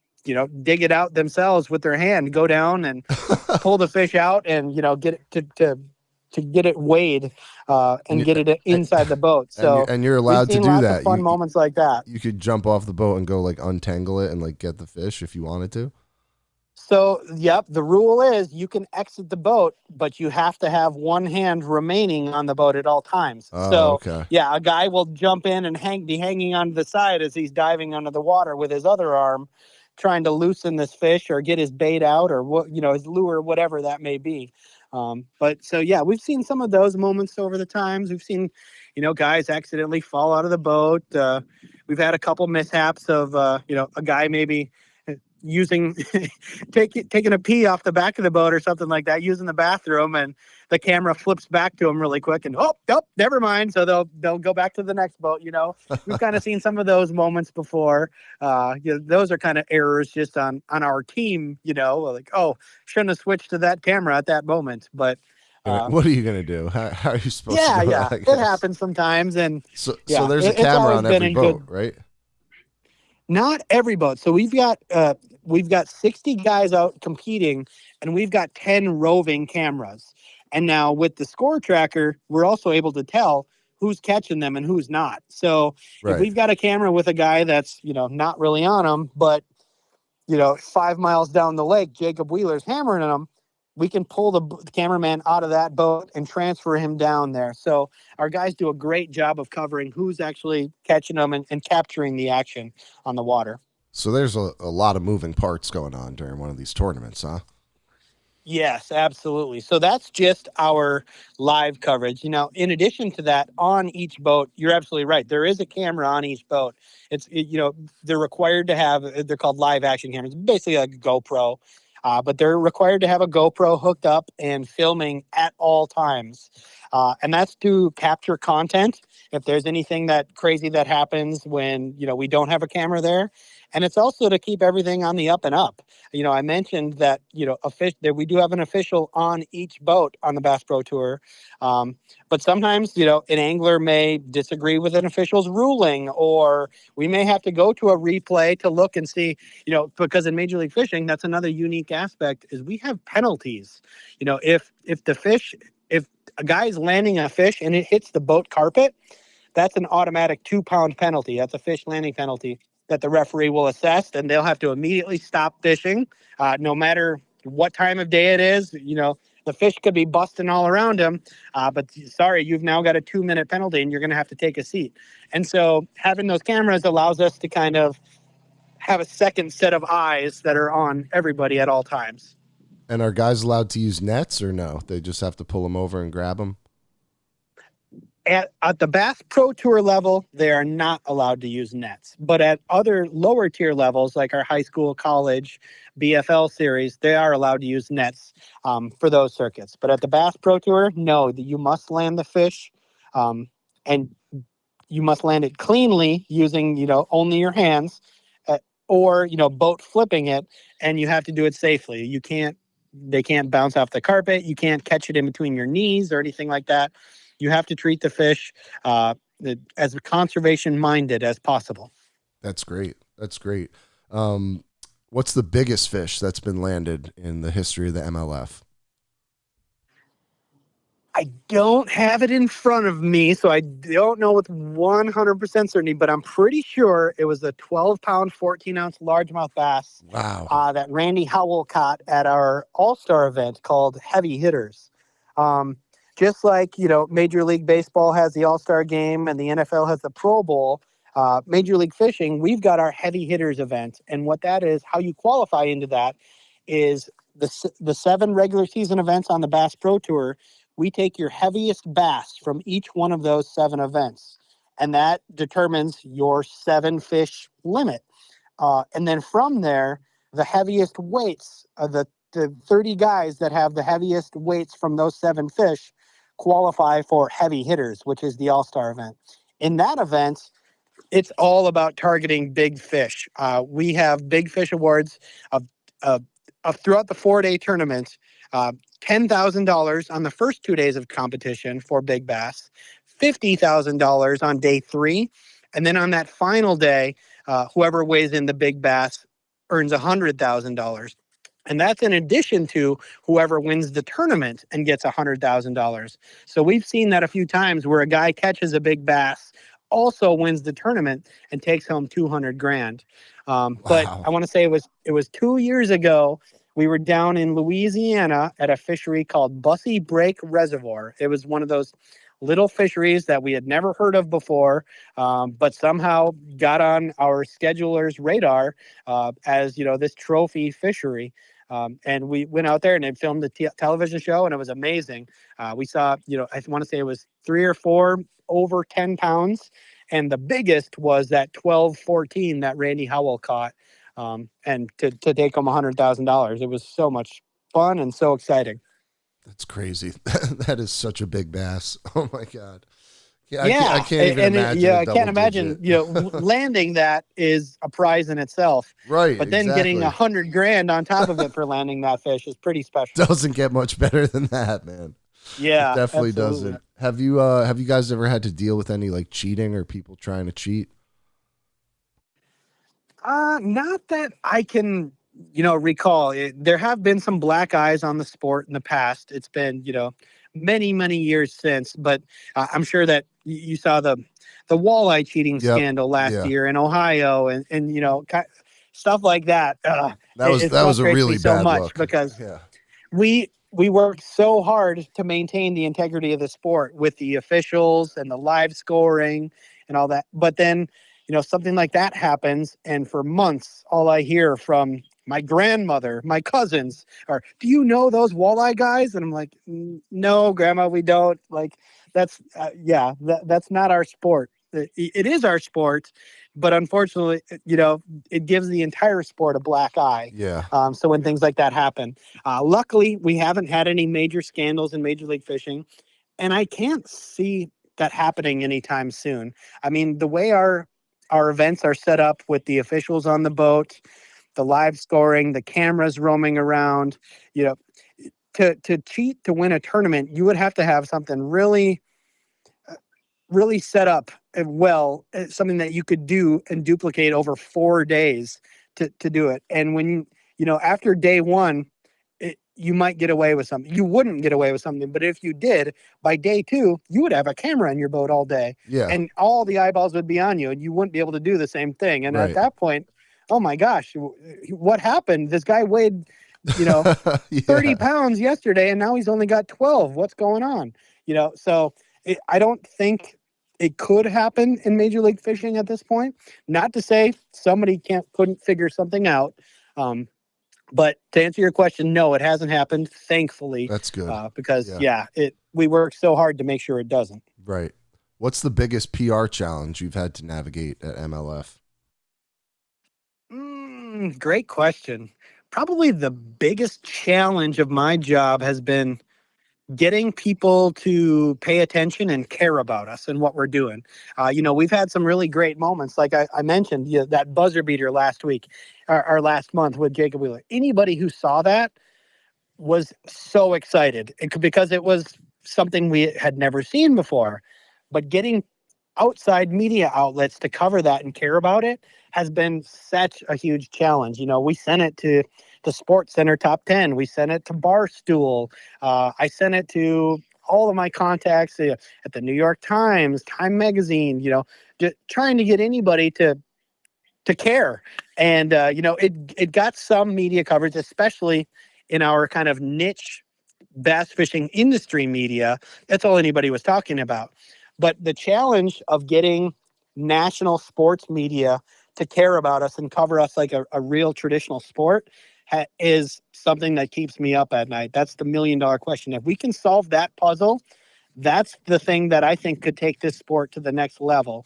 Speaker 4: dig it out themselves with their hand, go down and pull the fish out and get it to get it weighed and get it inside the boat. So
Speaker 5: and you're
Speaker 4: we've
Speaker 5: allowed to
Speaker 4: seen
Speaker 5: do
Speaker 4: lots
Speaker 5: that.
Speaker 4: of fun moments like that.
Speaker 5: You could jump off the boat and go like untangle it and like get the fish if you wanted to.
Speaker 4: So, yep, the rule is you can exit the boat, but you have to have one hand remaining on the boat at all times.
Speaker 5: Oh,
Speaker 4: So,
Speaker 5: okay.
Speaker 4: yeah, a guy will jump in and be hanging onto the side as he's diving under the water with his other arm, trying to loosen this fish or get his bait out, or what, his lure, whatever that may be. But so, yeah, we've seen some of those moments over the times. We've seen, guys accidentally fall out of the boat. We've had a couple mishaps of, a guy maybe using taking a pee off the back of the boat or something like that, using the bathroom, and the camera flips back to him really quick and never mind, so they'll go back to the next boat. We've kind of seen some of those moments before. Those are kind of errors just on our team, like, shouldn't have switched to that camera at that moment. But
Speaker 5: what are you gonna do? How are you supposed to know that, I
Speaker 4: it
Speaker 5: guess?
Speaker 4: happens sometimes. And
Speaker 5: so there's a camera on every boat, right?
Speaker 4: Not every boat. So we've got 60 guys out competing, and we've got 10 roving cameras. And now with the score tracker, we're also able to tell who's catching them and who's not. So if we've got a camera with a guy that's, not really on them, but 5 miles down the lake, Jacob Wheeler's hammering them, we can pull the cameraman out of that boat and transfer him down there. So our guys do a great job of covering who's actually catching them and capturing the action on the water.
Speaker 5: So there's a lot of moving parts going on during one of these tournaments, huh?
Speaker 4: Yes, absolutely. So that's just our live coverage. In addition to that, on each boat, you're absolutely right. There is a camera on each boat. They're required to have, they're called live action cameras, basically like a GoPro. But they're required to have a GoPro hooked up and filming at all times. And that's to capture content if there's anything that crazy that happens when, we don't have a camera there. And it's also to keep everything on the up and up. I mentioned that, that we do have an official on each boat on the Bass Pro Tour. But sometimes, an angler may disagree with an official's ruling, or we may have to go to a replay to look and see, because in Major League Fishing, that's another unique aspect, is we have penalties. If a guy's landing a fish and it hits the boat carpet, that's an automatic 2-pound penalty. That's a fish landing penalty that the referee will assess, and they'll have to immediately stop fishing, no matter what time of day it is. The fish could be busting all around him, but sorry, you've now got a 2-minute penalty and you're going to have to take a seat. And so having those cameras allows us to kind of have a second set of eyes that are on everybody at all times.
Speaker 5: And are guys allowed to use nets or no? They just have to pull them over and grab them?
Speaker 4: At the Bass Pro Tour level, they are not allowed to use nets. But at other lower tier levels, like our high school, college, BFL series, they are allowed to use nets for those circuits. But at the Bass Pro Tour, no, you must land the fish, and you must land it cleanly using, only your hands, or, boat flipping it, and you have to do it safely. They can't bounce off the carpet. You can't catch it in between your knees or anything like that. You have to treat the fish as conservation minded as possible.
Speaker 5: That's great. That's great. What's the biggest fish that's been landed in the history of the MLF?
Speaker 4: I don't have it in front of me, so I don't know with 100% certainty, but I'm pretty sure it was a 12-pound, 14-ounce largemouth bass.
Speaker 5: Wow.
Speaker 4: That Randy Howell caught at our All-Star event called Heavy Hitters. Just like, Major League Baseball has the All-Star game and the NFL has the Pro Bowl, Major League Fishing, we've got our Heavy Hitters event. And what that is, how you qualify into that is the 7 regular season events on the Bass Pro Tour, we take your heaviest bass from each one of those 7 events, and that determines your 7 fish limit. And then from there, the heaviest weights, the 30 guys that have the heaviest weights from those 7 fish qualify for heavy hitters, which is the All-Star event. In that event, it's all about targeting big fish. We have big fish awards of, of, throughout the 4-day tournament. $10,000 on the first 2 days of competition for big bass, $50,000 on day 3, and then on that final day, whoever weighs in the big bass earns $100,000. And that's in addition to whoever wins the tournament and gets $100,000. So we've seen that a few times where a guy catches a big bass, also wins the tournament, and takes home 200 grand. But
Speaker 5: Wow.
Speaker 4: I want to say it was 2 years ago. We were down in Louisiana at a fishery called Bussy Break Reservoir. It was one of those little fisheries that we had never heard of before, but somehow got on our scheduler's radar as this trophy fishery. And we went out there and they filmed the television show, and it was amazing. We saw, I want to say it was 3 or 4 over 10 pounds. And the biggest was that 12-14 that Randy Howell caught. And to take home $100,000. It was so much fun and so exciting.
Speaker 5: That's crazy. That is such a big bass. Oh my God. Yeah, I
Speaker 4: Yeah,
Speaker 5: can't even imagine.
Speaker 4: I can't imagine. Landing that is a prize in itself.
Speaker 5: Right,
Speaker 4: But then getting
Speaker 5: exactly.
Speaker 4: 100 grand on top of it for landing that fish is pretty special.
Speaker 5: Doesn't get much better than that, man. It
Speaker 4: Yeah,
Speaker 5: definitely
Speaker 4: absolutely.
Speaker 5: doesn't. Have you guys ever had to deal with any like cheating or people trying to cheat?
Speaker 4: Not that I can, recall. There have been some black eyes on the sport in the past. It's been, many, many years since. But I'm sure that you saw the walleye cheating
Speaker 5: Yep.
Speaker 4: scandal last
Speaker 5: Yeah.
Speaker 4: year in Ohio, and stuff like that. It
Speaker 5: That was a
Speaker 4: frustrates me
Speaker 5: really
Speaker 4: so
Speaker 5: bad
Speaker 4: much
Speaker 5: look.
Speaker 4: because
Speaker 5: Yeah.
Speaker 4: we worked so hard to maintain the integrity of the sport with the officials and the live scoring and all that. But then, something like that happens, and for months, all I hear from my grandmother, my cousins, are, "Do you know those walleye guys?" And I'm like, "No, Grandma, we don't." Like, that's not our sport. It is our sport, but unfortunately, it gives the entire sport a black eye.
Speaker 5: Yeah.
Speaker 4: So when things like that happen, luckily we haven't had any major scandals in Major League Fishing, and I can't see that happening anytime soon. I mean, the way our events are set up with the officials on the boat, the live scoring, the cameras roaming around, you know, to cheat to win a tournament, you would have to have something really set up well, something that you could do and duplicate over 4 days to do it. And when after day 1, you might get away with something. You wouldn't get away with something, but if you did, by day 2, you would have a camera in your boat all day,
Speaker 5: Yeah.
Speaker 4: and all the eyeballs would be on you, and you wouldn't be able to do the same thing. And at
Speaker 5: Right.
Speaker 4: that point, oh my gosh, what happened? This guy weighed, 30
Speaker 5: Yeah.
Speaker 4: pounds yesterday, and now he's only got 12. What's going on? So I don't think it could happen in Major League Fishing at this point. Not to say somebody couldn't figure something out. But to answer your question, no, it hasn't happened, thankfully,
Speaker 5: That's good.
Speaker 4: because
Speaker 5: Yeah.
Speaker 4: we work so hard to make sure it doesn't.
Speaker 5: Right. What's the biggest PR challenge you've had to navigate at MLF?
Speaker 4: Great question. Probably the biggest challenge of my job has been getting people to pay attention and care about us and what we're doing. We've had some really great moments. Like I mentioned, that buzzer beater last week, or last month with Jacob Wheeler. Anybody who saw that was so excited because it was something we had never seen before. But getting outside media outlets to cover that and care about it has been such a huge challenge. We sent it to the Sports Center Top 10. We sent it to Barstool. I sent it to all of my contacts at the New York Times, Time Magazine, just trying to get anybody to care. And, it got some media coverage, especially in our kind of niche bass fishing industry media. That's all anybody was talking about. But the challenge of getting national sports media to care about us and cover us like a real traditional sport is something that keeps me up at night. That's the $1 million question. If we can solve that puzzle, that's the thing that I think could take this sport to the next level.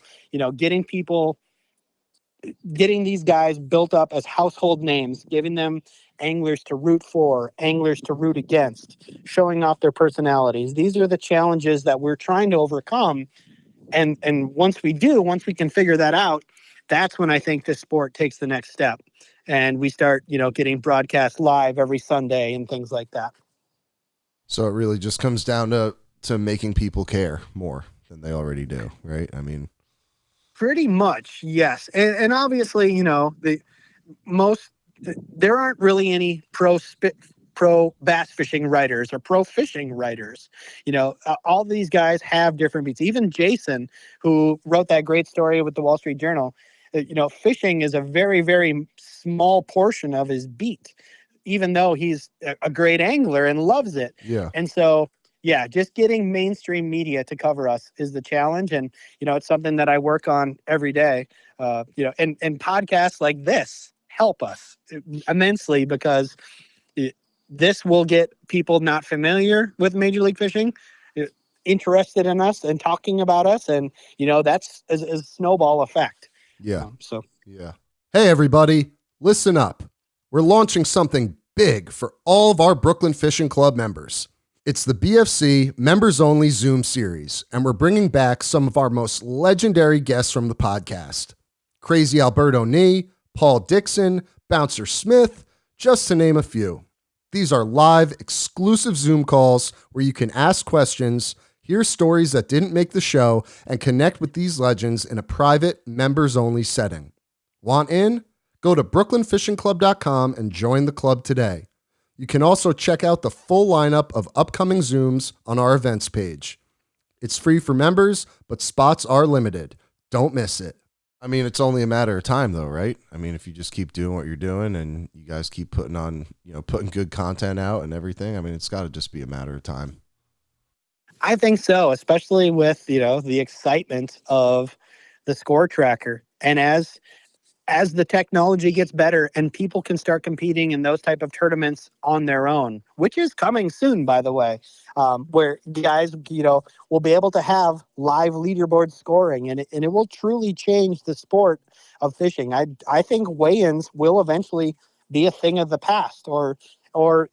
Speaker 4: Getting these guys built up as household names, giving them anglers to root for, anglers to root against, showing off their personalities. These are the challenges that we're trying to overcome. And once we can figure that out, that's when I think this sport takes the next step. And we start, getting broadcast live every Sunday and things like that.
Speaker 5: So it really just comes down to making people care more than they already do, right? I mean,
Speaker 4: Pretty much, yes. And obviously, there aren't really any pro bass fishing writers or pro fishing writers. All these guys have different beats. Even Jason, who wrote that great story with the Wall Street Journal, fishing is a very, very small portion of his beat, even though he's a great angler and loves it.
Speaker 5: yeah.
Speaker 4: And so, yeah, just getting mainstream media to cover us is the challenge. And, it's something that I work on every day. And podcasts like this help us immensely because this will get people not familiar with Major League Fishing interested in us and talking about us. And, that's a snowball effect.
Speaker 5: Yeah.
Speaker 4: Yeah.
Speaker 5: Hey, everybody, listen up. We're launching something big for all of our Brooklyn Fishing Club members. It's the BFC Members Only Zoom series, and we're bringing back some of our most legendary guests from the podcast. Crazy Alberto Nee, Paul Dixon, Bouncer Smith, just to name a few. These are live, exclusive Zoom calls where you can ask questions, hear stories that didn't make the show, and connect with these legends in a private, members-only setting. Want in? Go to brooklynfishingclub.com and join the club today. You can also check out the full lineup of upcoming Zooms on our events page. It's free for members, but spots are limited. Don't miss it. I mean, it's only a matter of time though, right? I mean, if you just keep doing what you're doing and you guys keep putting good content out and everything, I mean, it's got to just be a matter of time.
Speaker 4: I think so, especially with, the excitement of the score tracker. And as the technology gets better and people can start competing in those type of tournaments on their own, which is coming soon, by the way, where guys, will be able to have live leaderboard scoring, and it will truly change the sport of fishing. I think weigh-ins will eventually be a thing of the past, or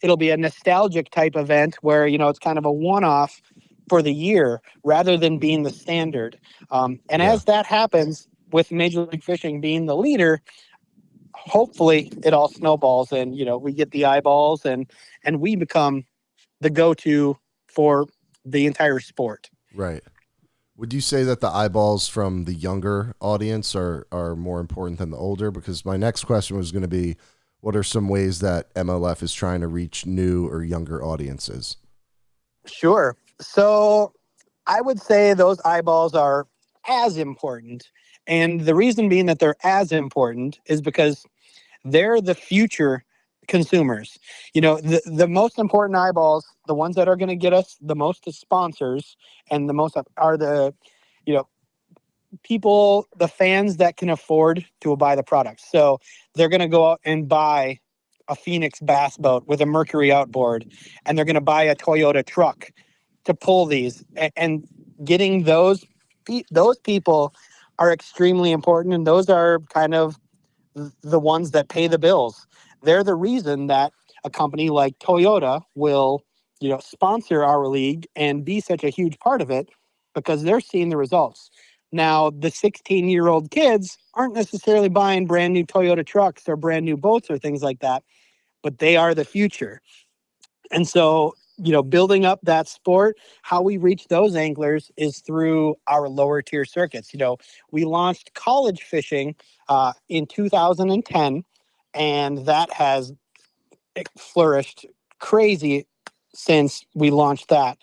Speaker 4: it'll be a nostalgic type event where, it's kind of a one-off for the year rather than being the standard. As that happens, with Major League Fishing being the leader, hopefully it all snowballs and, we get the eyeballs and we become the go-to for the entire sport.
Speaker 5: Right. Would you say that the eyeballs from the younger audience are more important than the older? Because my next question was going to be, what are some ways that MLF is trying to reach new or younger audiences?
Speaker 4: Sure. So I would say those eyeballs are as important. And the reason being that they're as important is because they're the future consumers. The most important eyeballs, the ones that are going to get us the most sponsors and the most are the, people, the fans that can afford to buy the product. So they're going to go out and buy a Phoenix bass boat with a Mercury outboard, and they're going to buy a Toyota truck to pull these. And getting those people are extremely important, and those are kind of the ones that pay the bills. They're the reason that a company like Toyota will, sponsor our league and be such a huge part of it because they're seeing the results. Now, the 16-year-old kids aren't necessarily buying brand new Toyota trucks or brand new boats or things like that, but they are the future. And so, building up that sport, how we reach those anglers is through our lower tier circuits. We launched college fishing in 2010, and that has flourished crazy since we launched that.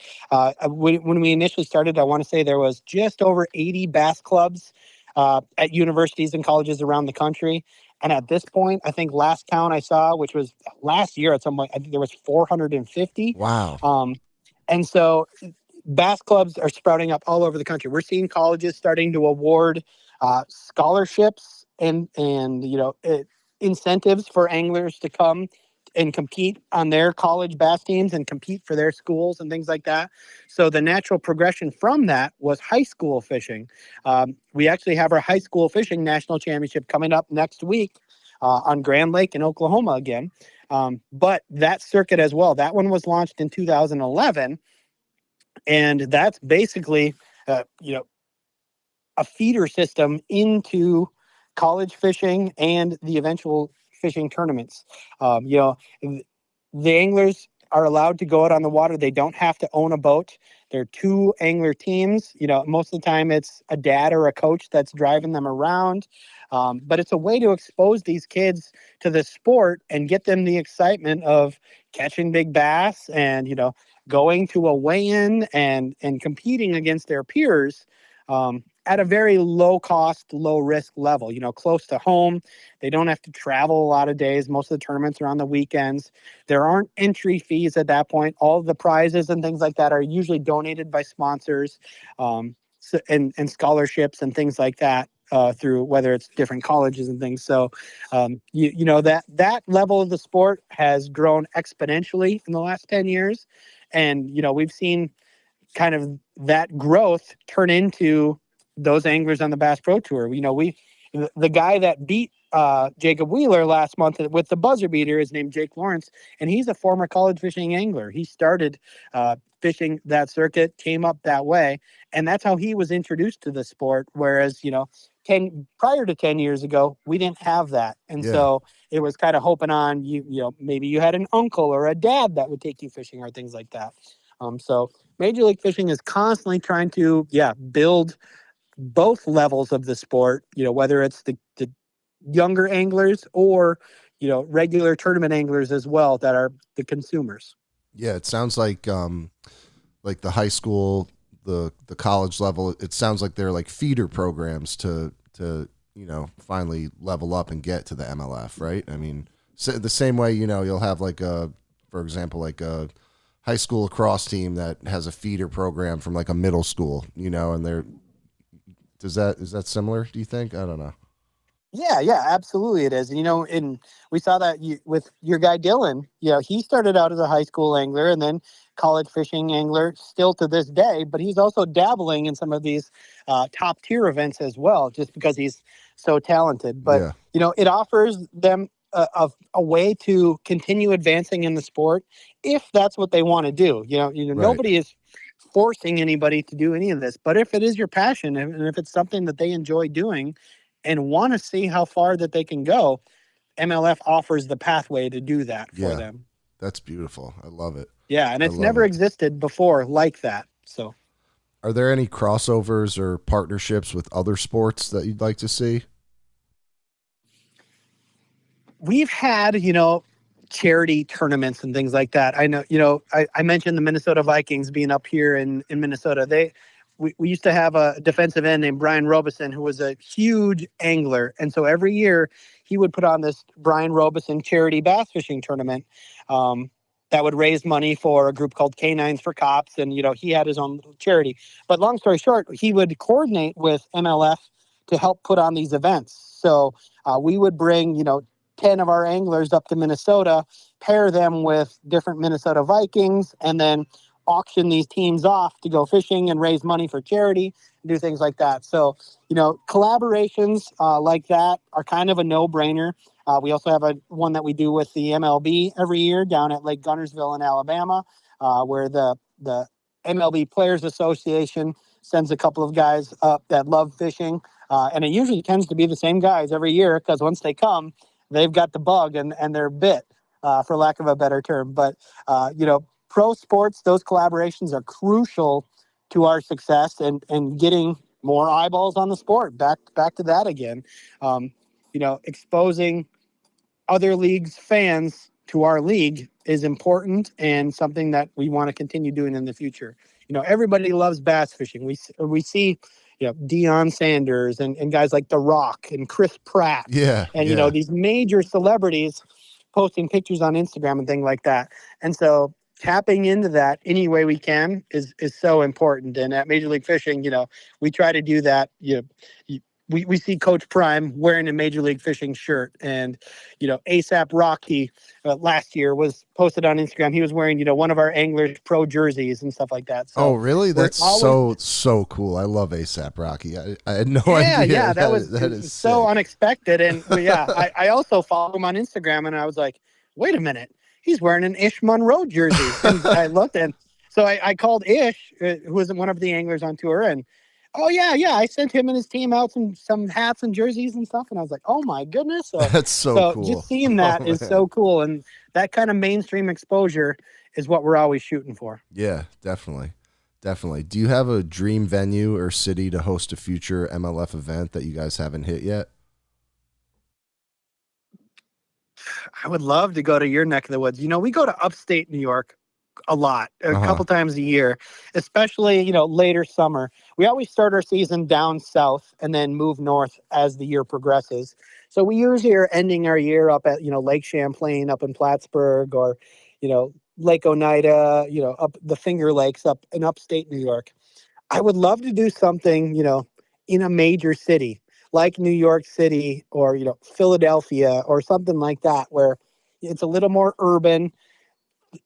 Speaker 4: When we initially started, I want to say there was just over 80 bass clubs at universities and colleges around the country. And at this point, I think last count I saw, which was last year at some point, I think there was 450.
Speaker 5: Wow.
Speaker 4: And so bass clubs are sprouting up all over the country. We're seeing colleges starting to award scholarships and incentives for anglers to come and compete on their college bass teams and compete for their schools and things like that. So the natural progression from that was high school fishing. We actually have our high school fishing national championship coming up next week on Grand Lake in Oklahoma again. But that circuit as well, that one was launched in 2011. And that's basically, a feeder system into college fishing and the eventual fishing tournaments. The anglers are allowed to go out on the water. They don't have to own a boat. There are 2 angler teams. Most of the time it's a dad or a coach that's driving them around. But it's a way to expose these kids to the sport and get them the excitement of catching big bass and, going to a weigh-in and competing against their peers. At a very low cost, low risk level, close to home. They don't have to travel a lot of days. Most of the tournaments are on the weekends. There aren't entry fees at that point. All of the prizes and things like that are usually donated by sponsors, and scholarships and things like that, through whether it's different colleges and things. So, that level of the sport has grown exponentially in the last 10 years. And, we've seen kind of that growth turn into those anglers on the Bass Pro Tour. The guy that beat Jacob Wheeler last month with the buzzer beater is named Jake Lawrence, and he's a former college fishing angler. He started fishing that circuit, came up that way, and that's how he was introduced to the sport. Whereas, prior to 10 years ago, we didn't have that. And so it was kind of hoping on maybe you had an uncle or a dad that would take you fishing or things like that. So Major League Fishing is constantly trying to, build both levels of the sport, whether it's the younger anglers or, regular tournament anglers as well that are the consumers.
Speaker 5: Yeah, it sounds like the high school, the college level, it sounds like they're like feeder programs to finally level up and get to the MLF, right? I mean, the same way, you'll have for example, like a high school lacrosse team that has a feeder program from like a middle school, and is that similar, do you think? I don't know.
Speaker 4: Yeah, absolutely it is. And we saw that with your guy Dylan. He started out as a high school angler and then college fishing angler still to this day, but he's also dabbling in some of these top tier events as well, just because he's so talented. But, it offers them a way to continue advancing in the sport if that's what they want to do.
Speaker 5: Right.
Speaker 4: Nobody is forcing anybody to do any of this, but if it is your passion and if it's something that they enjoy doing and want to see how far that they can go, MLF offers the pathway to do that for them.
Speaker 5: That's beautiful. I love it.
Speaker 4: Yeah, and it's never existed before like that. So,
Speaker 5: are there any crossovers or partnerships with other sports that you'd like to see?
Speaker 4: We've had, charity tournaments and things like that. I know, I mentioned the Minnesota Vikings being up here in Minnesota. We used to have a defensive end named Brian Robeson, who was a huge angler. And so every year he would put on this Brian Robeson charity bass fishing tournament that would raise money for a group called Canines for Cops. And, he had his own little charity. But long story short, he would coordinate with MLF to help put on these events. So we would bring, 10 of our anglers up to Minnesota, pair them with different Minnesota Vikings, and then auction these teams off to go fishing and raise money for charity and do things like that. So, collaborations like that are kind of a no-brainer. We also have one that we do with the MLB every year down at Lake Gunnersville in Alabama, where the MLB Players Association sends a couple of guys up that love fishing. And it usually tends to be the same guys every year because once they come, they've got the bug and they're bit, for lack of a better term. But, pro sports, those collaborations are crucial to our success and getting more eyeballs on the sport. Back to that again. Exposing other leagues' fans to our league is important and something that we want to continue doing in the future. Everybody loves bass fishing. We see, Deion Sanders and guys like The Rock and Chris Pratt. And, these major celebrities posting pictures on Instagram and things like that. And so tapping into that any way we can is so important. And at Major League Fishing, we try to do that. we see Coach Prime wearing a Major League Fishing shirt, and ASAP Rocky last year was posted on Instagram. He was wearing one of our Anglers Pro jerseys and stuff like that.
Speaker 5: Oh,
Speaker 4: So
Speaker 5: really?
Speaker 4: we're
Speaker 5: That's
Speaker 4: always
Speaker 5: so cool. I love ASAP Rocky. I had no
Speaker 4: yeah,
Speaker 5: idea.
Speaker 4: yeah. That was
Speaker 5: That
Speaker 4: it
Speaker 5: is
Speaker 4: was so
Speaker 5: sick.
Speaker 4: unexpected, and yeah, I also follow him on Instagram, and I was like, wait a minute, he's wearing an Ish Monroe jersey, and I looked, and so I called Ish, who was one of the anglers on tour, and oh yeah, I sent him and his team out some hats and jerseys and stuff, and I was like, oh my goodness,
Speaker 5: That's so
Speaker 4: so just
Speaker 5: cool.
Speaker 4: seeing
Speaker 5: Oh
Speaker 4: that is
Speaker 5: man.
Speaker 4: so cool, and that kind of mainstream exposure is what we're always shooting for.
Speaker 5: Yeah, definitely. Definitely. Do you have a dream venue or city to host a future MLF event that you guys haven't hit yet?
Speaker 4: I would love to go to your neck of the woods. We go to upstate New York a lot, a
Speaker 5: Uh-huh.
Speaker 4: couple times a year, especially, later summer. We always start our season down south and then move north as the year progresses. So we usually are ending our year up at, Lake Champlain up in Plattsburgh, or, Lake Oneida, up the Finger Lakes up in upstate New York. I would love to do something, in a major city like New York City, or, Philadelphia or something like that, where it's a little more urban.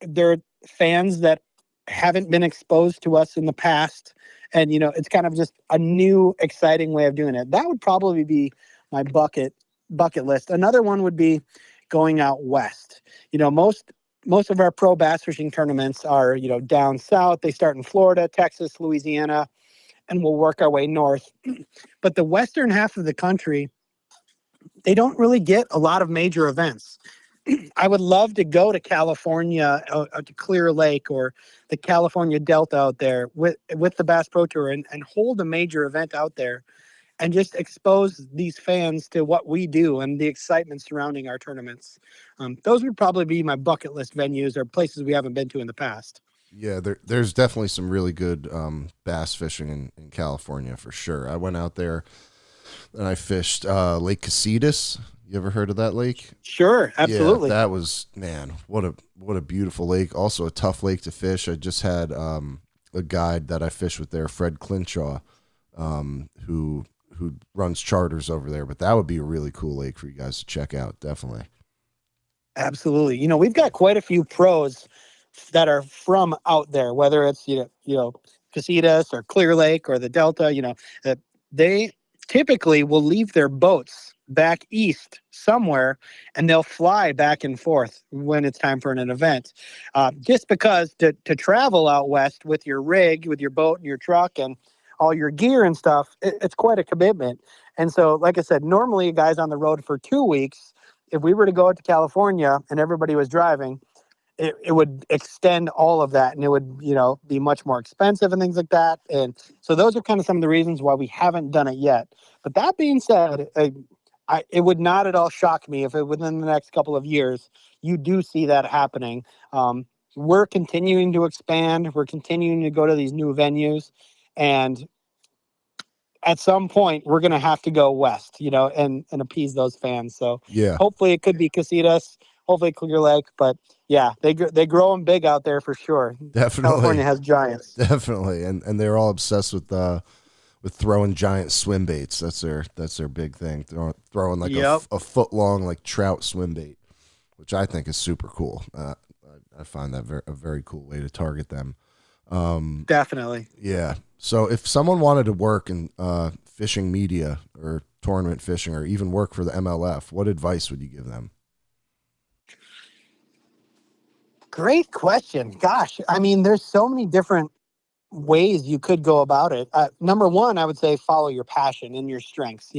Speaker 4: There are fans that haven't been exposed to us in the past. And, it's kind of just a new, exciting way of doing it. That would probably be my bucket list. Another one would be going out west. Most of our pro bass fishing tournaments are, down south. They start in Florida, Texas, Louisiana, and we'll work our way north. But the western half of the country, they don't really get a lot of major events. I would love to go to California, to Clear Lake, or the California Delta out there with the Bass Pro Tour, and hold a major event out there and just expose these fans to what we do and the excitement surrounding our tournaments. Those would probably be my bucket list venues or places we haven't been to in the past.
Speaker 5: Yeah, there's definitely some really good bass fishing in California for sure. I went out there and I fished Lake Casitas. You ever heard of that lake?
Speaker 4: Sure,
Speaker 5: Yeah,
Speaker 4: absolutely.
Speaker 5: that was, man, what a beautiful lake. Also a tough lake to fish. I just had a guide that I fished with there, Fred Clinshaw, who runs charters over there. But that would be a really cool lake for you guys to check out. Definitely.
Speaker 4: Absolutely. We've got quite a few pros that are from out there, whether it's, Casitas or Clear Lake or the Delta, they typically will leave their boats back east somewhere, and they'll fly back and forth when it's time for an event. Just because to travel out west with your rig, with your boat and your truck and all your gear and stuff, it's quite a commitment. And so, like I said, normally a guy's on the road for 2 weeks. If we were to go out to California and everybody was driving, it would extend all of that, and it would, be much more expensive and things like that. And so those are kind of some of the reasons why we haven't done it yet. But that being said, it would not at all shock me if within the next couple of years, you do see that happening. We're continuing to expand. We're continuing to go to these new venues. And at some point we're going to have to go west, and appease those fans. So
Speaker 5: Yeah,
Speaker 4: hopefully it could be Casitas, hopefully Clear Lake, but yeah, they grow them big out there for sure. California
Speaker 5: definitely,
Speaker 4: has giants.
Speaker 5: definitely, and they're all obsessed with throwing giant swim baits. That's their big thing. Throwing like
Speaker 4: Yep,
Speaker 5: a foot long like trout swim bait, which I think is super cool. I find that a very cool way to target them.
Speaker 4: definitely.
Speaker 5: Yeah. So if someone wanted to work in fishing media or tournament fishing or even work for the MLF, what advice would you give them?
Speaker 4: Great question. Gosh, I mean, there's so many different ways you could go about it. Number one, I would say follow your passion and your strengths.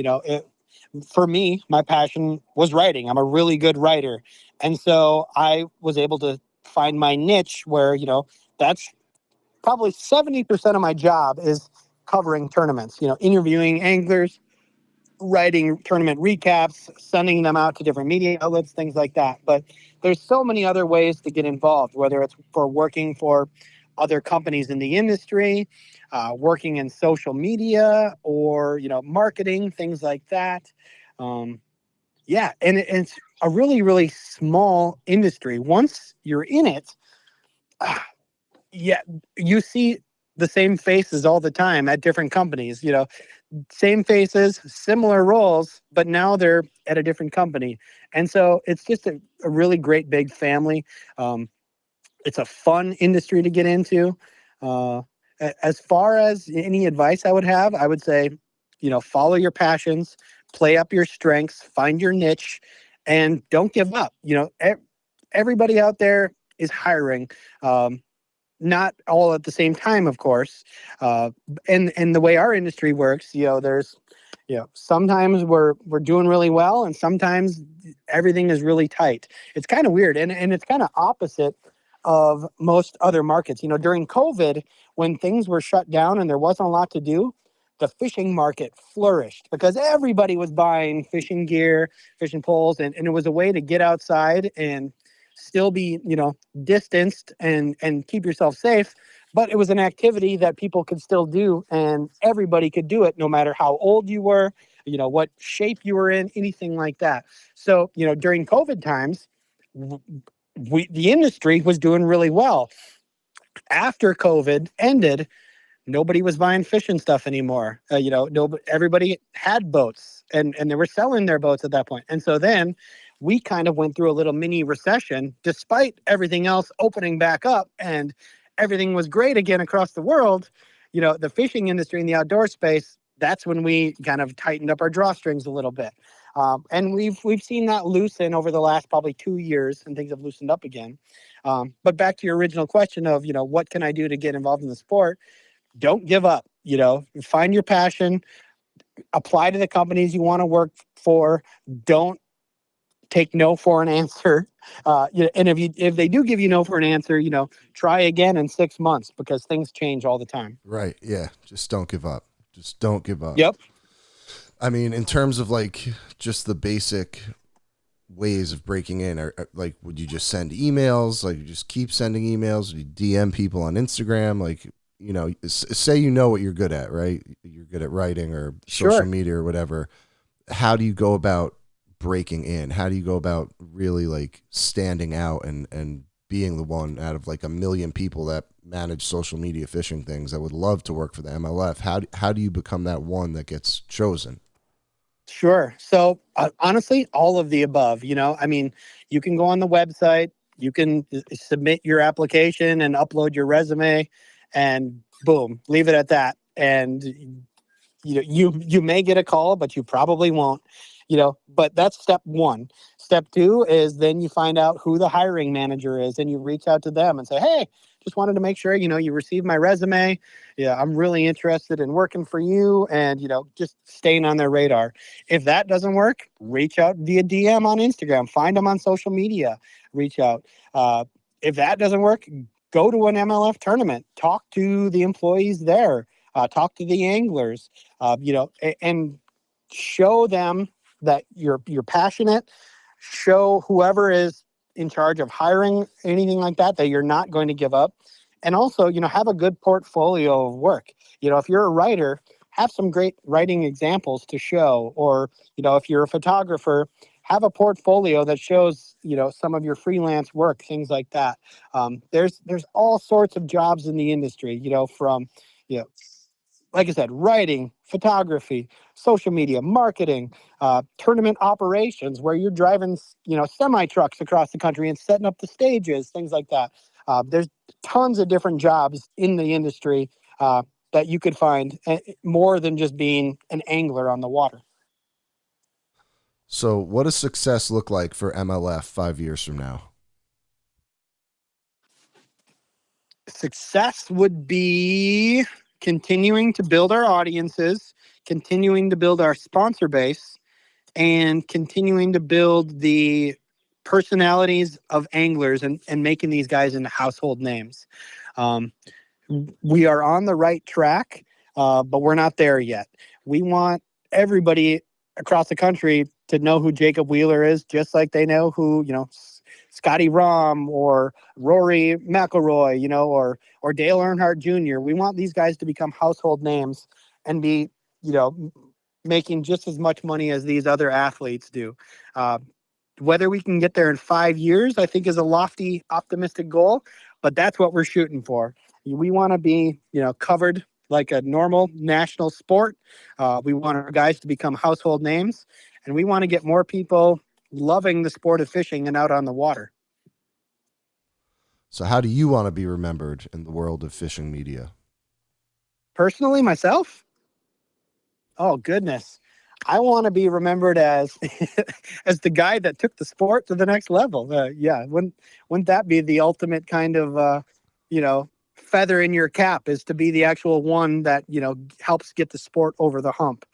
Speaker 4: For me, my passion was writing. I'm a really good writer. And so I was able to find my niche where, that's probably 70% of my job is covering tournaments, interviewing anglers, writing tournament recaps, sending them out to different media outlets, things like that. But there's so many other ways to get involved, whether it's for working for other companies in the industry, working in social media, or marketing, things like that. Um, yeah, and it's a really, really small industry. Once you're in it, yeah, you see the same faces all the time at different companies. Same faces, similar roles, but now they're at a different company. And so it's just a really great big family. Um, it's a fun industry to get into. Uh, as far as any advice I would have, I would say, follow your passions, play up your strengths, find your niche, and don't give up. Everybody out there is hiring. Not all at the same time, of course. And the way our industry works, there's, sometimes we're doing really well, and sometimes everything is really tight. It's kind of weird, and it's kind of opposite of most other markets. During COVID, when things were shut down and there wasn't a lot to do, the fishing market flourished because everybody was buying fishing gear, fishing poles, and it was a way to get outside and still be, distanced and keep yourself safe. But it was an activity that people could still do, and everybody could do it, no matter how old you were, what shape you were in, anything like that. So, during COVID times, the industry was doing really well. After COVID ended, nobody was buying fishing stuff anymore. Everybody had boats, and they were selling their boats at that point. And so then we kind of went through a little mini recession, despite everything else opening back up and everything was great again across the world. The fishing industry in the outdoor space, that's when we kind of tightened up our drawstrings a little bit. And we've seen that loosen over the last probably 2 years, and things have loosened up again. But back to your original question of, what can I do to get involved in the sport? Don't give up. Find your passion, apply to the companies you want to work for. Don't take no for an answer. And if they do give you no for an answer, try again in 6 months, because things change all the time.
Speaker 5: Right. Yeah. Just don't give up. Just don't give up.
Speaker 4: Yep.
Speaker 5: I mean, in terms of like just the basic ways of breaking in, or like, would you just send emails? Like, you just keep sending emails? Would you DM people on Instagram? Like, say what you're good at, right? You're good at writing or social media or whatever. How do you go about breaking in? How do you go about really like standing out and being the one out of like a million people that manage social media fishing things that would love to work for the MLF? How do you become that one that gets chosen?
Speaker 4: Sure. So honestly, all of the above. I mean, you can go on the website, you can submit your application and upload your resume, and boom, leave it at that. And you may get a call, but you probably won't. But that's step one. Step two is then you find out who the hiring manager is, and you reach out to them and say, hey, just wanted to make sure you received my resume. Yeah, I'm really interested in working for you, and just staying on their radar. If that doesn't work, reach out via DM on Instagram, find them on social media, reach out. If that doesn't work, go to an MLF tournament, talk to the employees there, talk to the anglers, and show them that you're passionate. Show whoever is in charge of hiring, anything like that you're not going to give up. And also, have a good portfolio of work. If you're a writer, have some great writing examples to show. Or, if you're a photographer, have a portfolio that shows, some of your freelance work, things like that. There's all sorts of jobs in the industry, from, like I said, writing, photography, social media, marketing, tournament operations, where you're driving, semi trucks across the country and setting up the stages, things like that. There's tons of different jobs in the industry that you could find, more than just being an angler on the water.
Speaker 5: So what does success look like for MLF 5 years from now?
Speaker 4: Success would be continuing to build our audiences, continuing to build our sponsor base, and continuing to build the personalities of anglers, and making these guys into household names. Um, we are on the right track, but we're not there yet. We want everybody across the country to know who Jacob Wheeler is, just like they know who, Scotty Rahm or Rory McIlroy, or Dale Earnhardt Jr. We want these guys to become household names and be, making just as much money as these other athletes do. Whether we can get there in 5 years, I think, is a lofty, optimistic goal. but that's what we're shooting for. We want to be, covered like a normal national sport. We want our guys to become household names, and we want to get more people loving the sport of fishing and out on the water.
Speaker 5: So how do you want to be remembered in the world of fishing media?
Speaker 4: Personally, myself, oh goodness, I want to be remembered as as the guy that took the sport to the next level. Yeah, wouldn't that be the ultimate kind of feather in your cap, is to be the actual one that helps get the sport over the hump.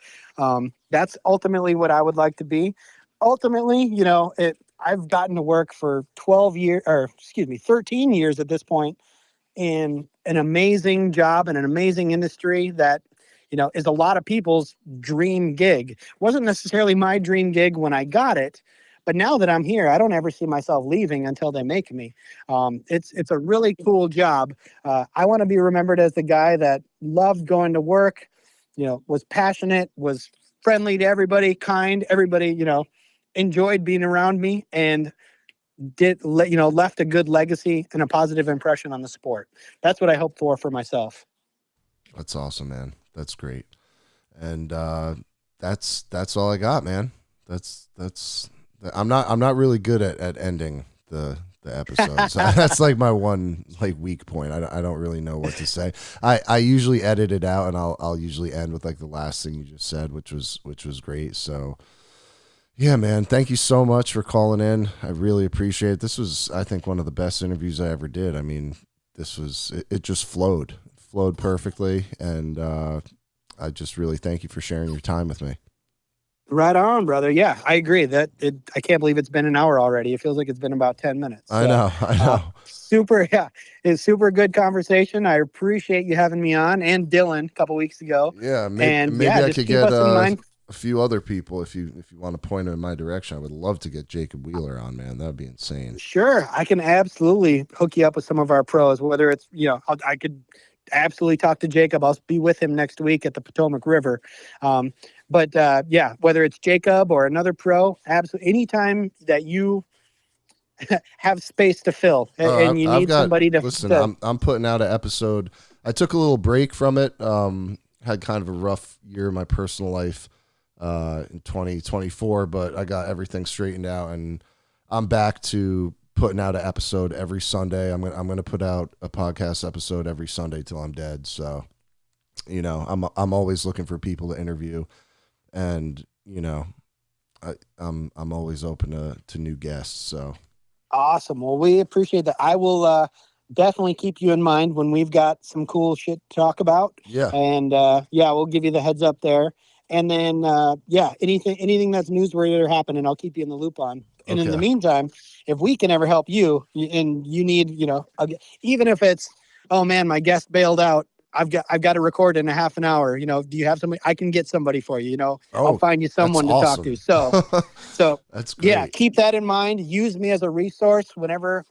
Speaker 4: That's ultimately what I would like to be. Ultimately, I've gotten to work for 12 years, or excuse me, 13 years at this point, in an amazing job and an amazing industry that is a lot of people's dream gig. Wasn't necessarily my dream gig when I got it, but now that I'm here, I don't ever see myself leaving until they make me. It's a really cool job. I want to be remembered as the guy that loved going to work, was passionate, was friendly to everybody, kind. Everybody, enjoyed being around me, and left a good legacy and a positive impression on the sport. That's what I hope for myself.
Speaker 5: That's awesome, man. That's great. And that's all I got, man. That's I'm not really good at ending the episodes. That's like my one weak point. I don't really know what to say. I usually edit it out, and I'll usually end with like the last thing you just said, which was great. So yeah, man, thank you so much for calling in. I really appreciate it. This was, I think, one of the best interviews I ever did. I mean, it just flowed perfectly, and I just really thank you for sharing your time with me.
Speaker 4: Right on, brother. Yeah, I agree. I can't believe it's been an hour already. It feels like it's been about 10 minutes. So,
Speaker 5: I know.
Speaker 4: Super, yeah. It's super good conversation. I appreciate you having me on, and Dylan a couple weeks ago.
Speaker 5: Yeah,
Speaker 4: maybe
Speaker 5: I could get
Speaker 4: a
Speaker 5: few other people if you want to point them in my direction. I would love to get Jacob Wheeler on, man. That would be insane.
Speaker 4: Sure, I can absolutely hook you up with some of our pros. Whether it's I could absolutely talk to Jacob. I'll be with him next week at the Potomac River. But whether it's Jacob or another pro, absolutely, anytime that you have space to fill and you need somebody to
Speaker 5: listen. I'm putting out an episode. I took a little break from it. Had kind of a rough year in my personal life in 2024, but I got everything straightened out, and I'm back to putting out an episode every Sunday. I'm gonna put out a podcast episode every Sunday till I'm dead. So, I'm always looking for people to interview, and I'm always open to new guests. So
Speaker 4: awesome. Well, we appreciate that. I will definitely keep you in mind when we've got some cool shit to talk about.
Speaker 5: Yeah,
Speaker 4: and we'll give you the heads up there. And then anything that's newsworthy or happening, I'll keep you in the loop on. And in the meantime, if we can ever help you, and you need, even if it's, oh man, my guest bailed out, I've got to record in a half an hour. Do you have somebody? I can get somebody for you. I'll find you someone to talk to. So
Speaker 5: that's great.
Speaker 4: Yeah, keep that in mind. Use me as a resource whenever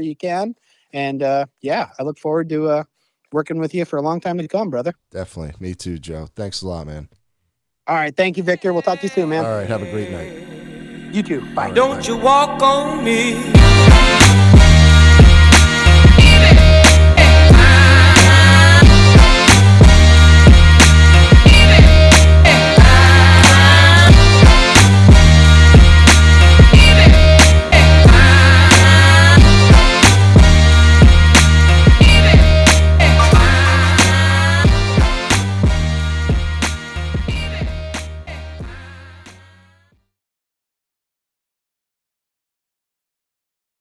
Speaker 4: you can. And I look forward to working with you for a long time to come, brother.
Speaker 5: Definitely. Me too, Joe. Thanks a lot, man.
Speaker 4: All right. Thank you, Victor. We'll talk to you soon, man.
Speaker 5: All right. Have a great night.
Speaker 4: You too. Bye.
Speaker 2: Don't you walk on me.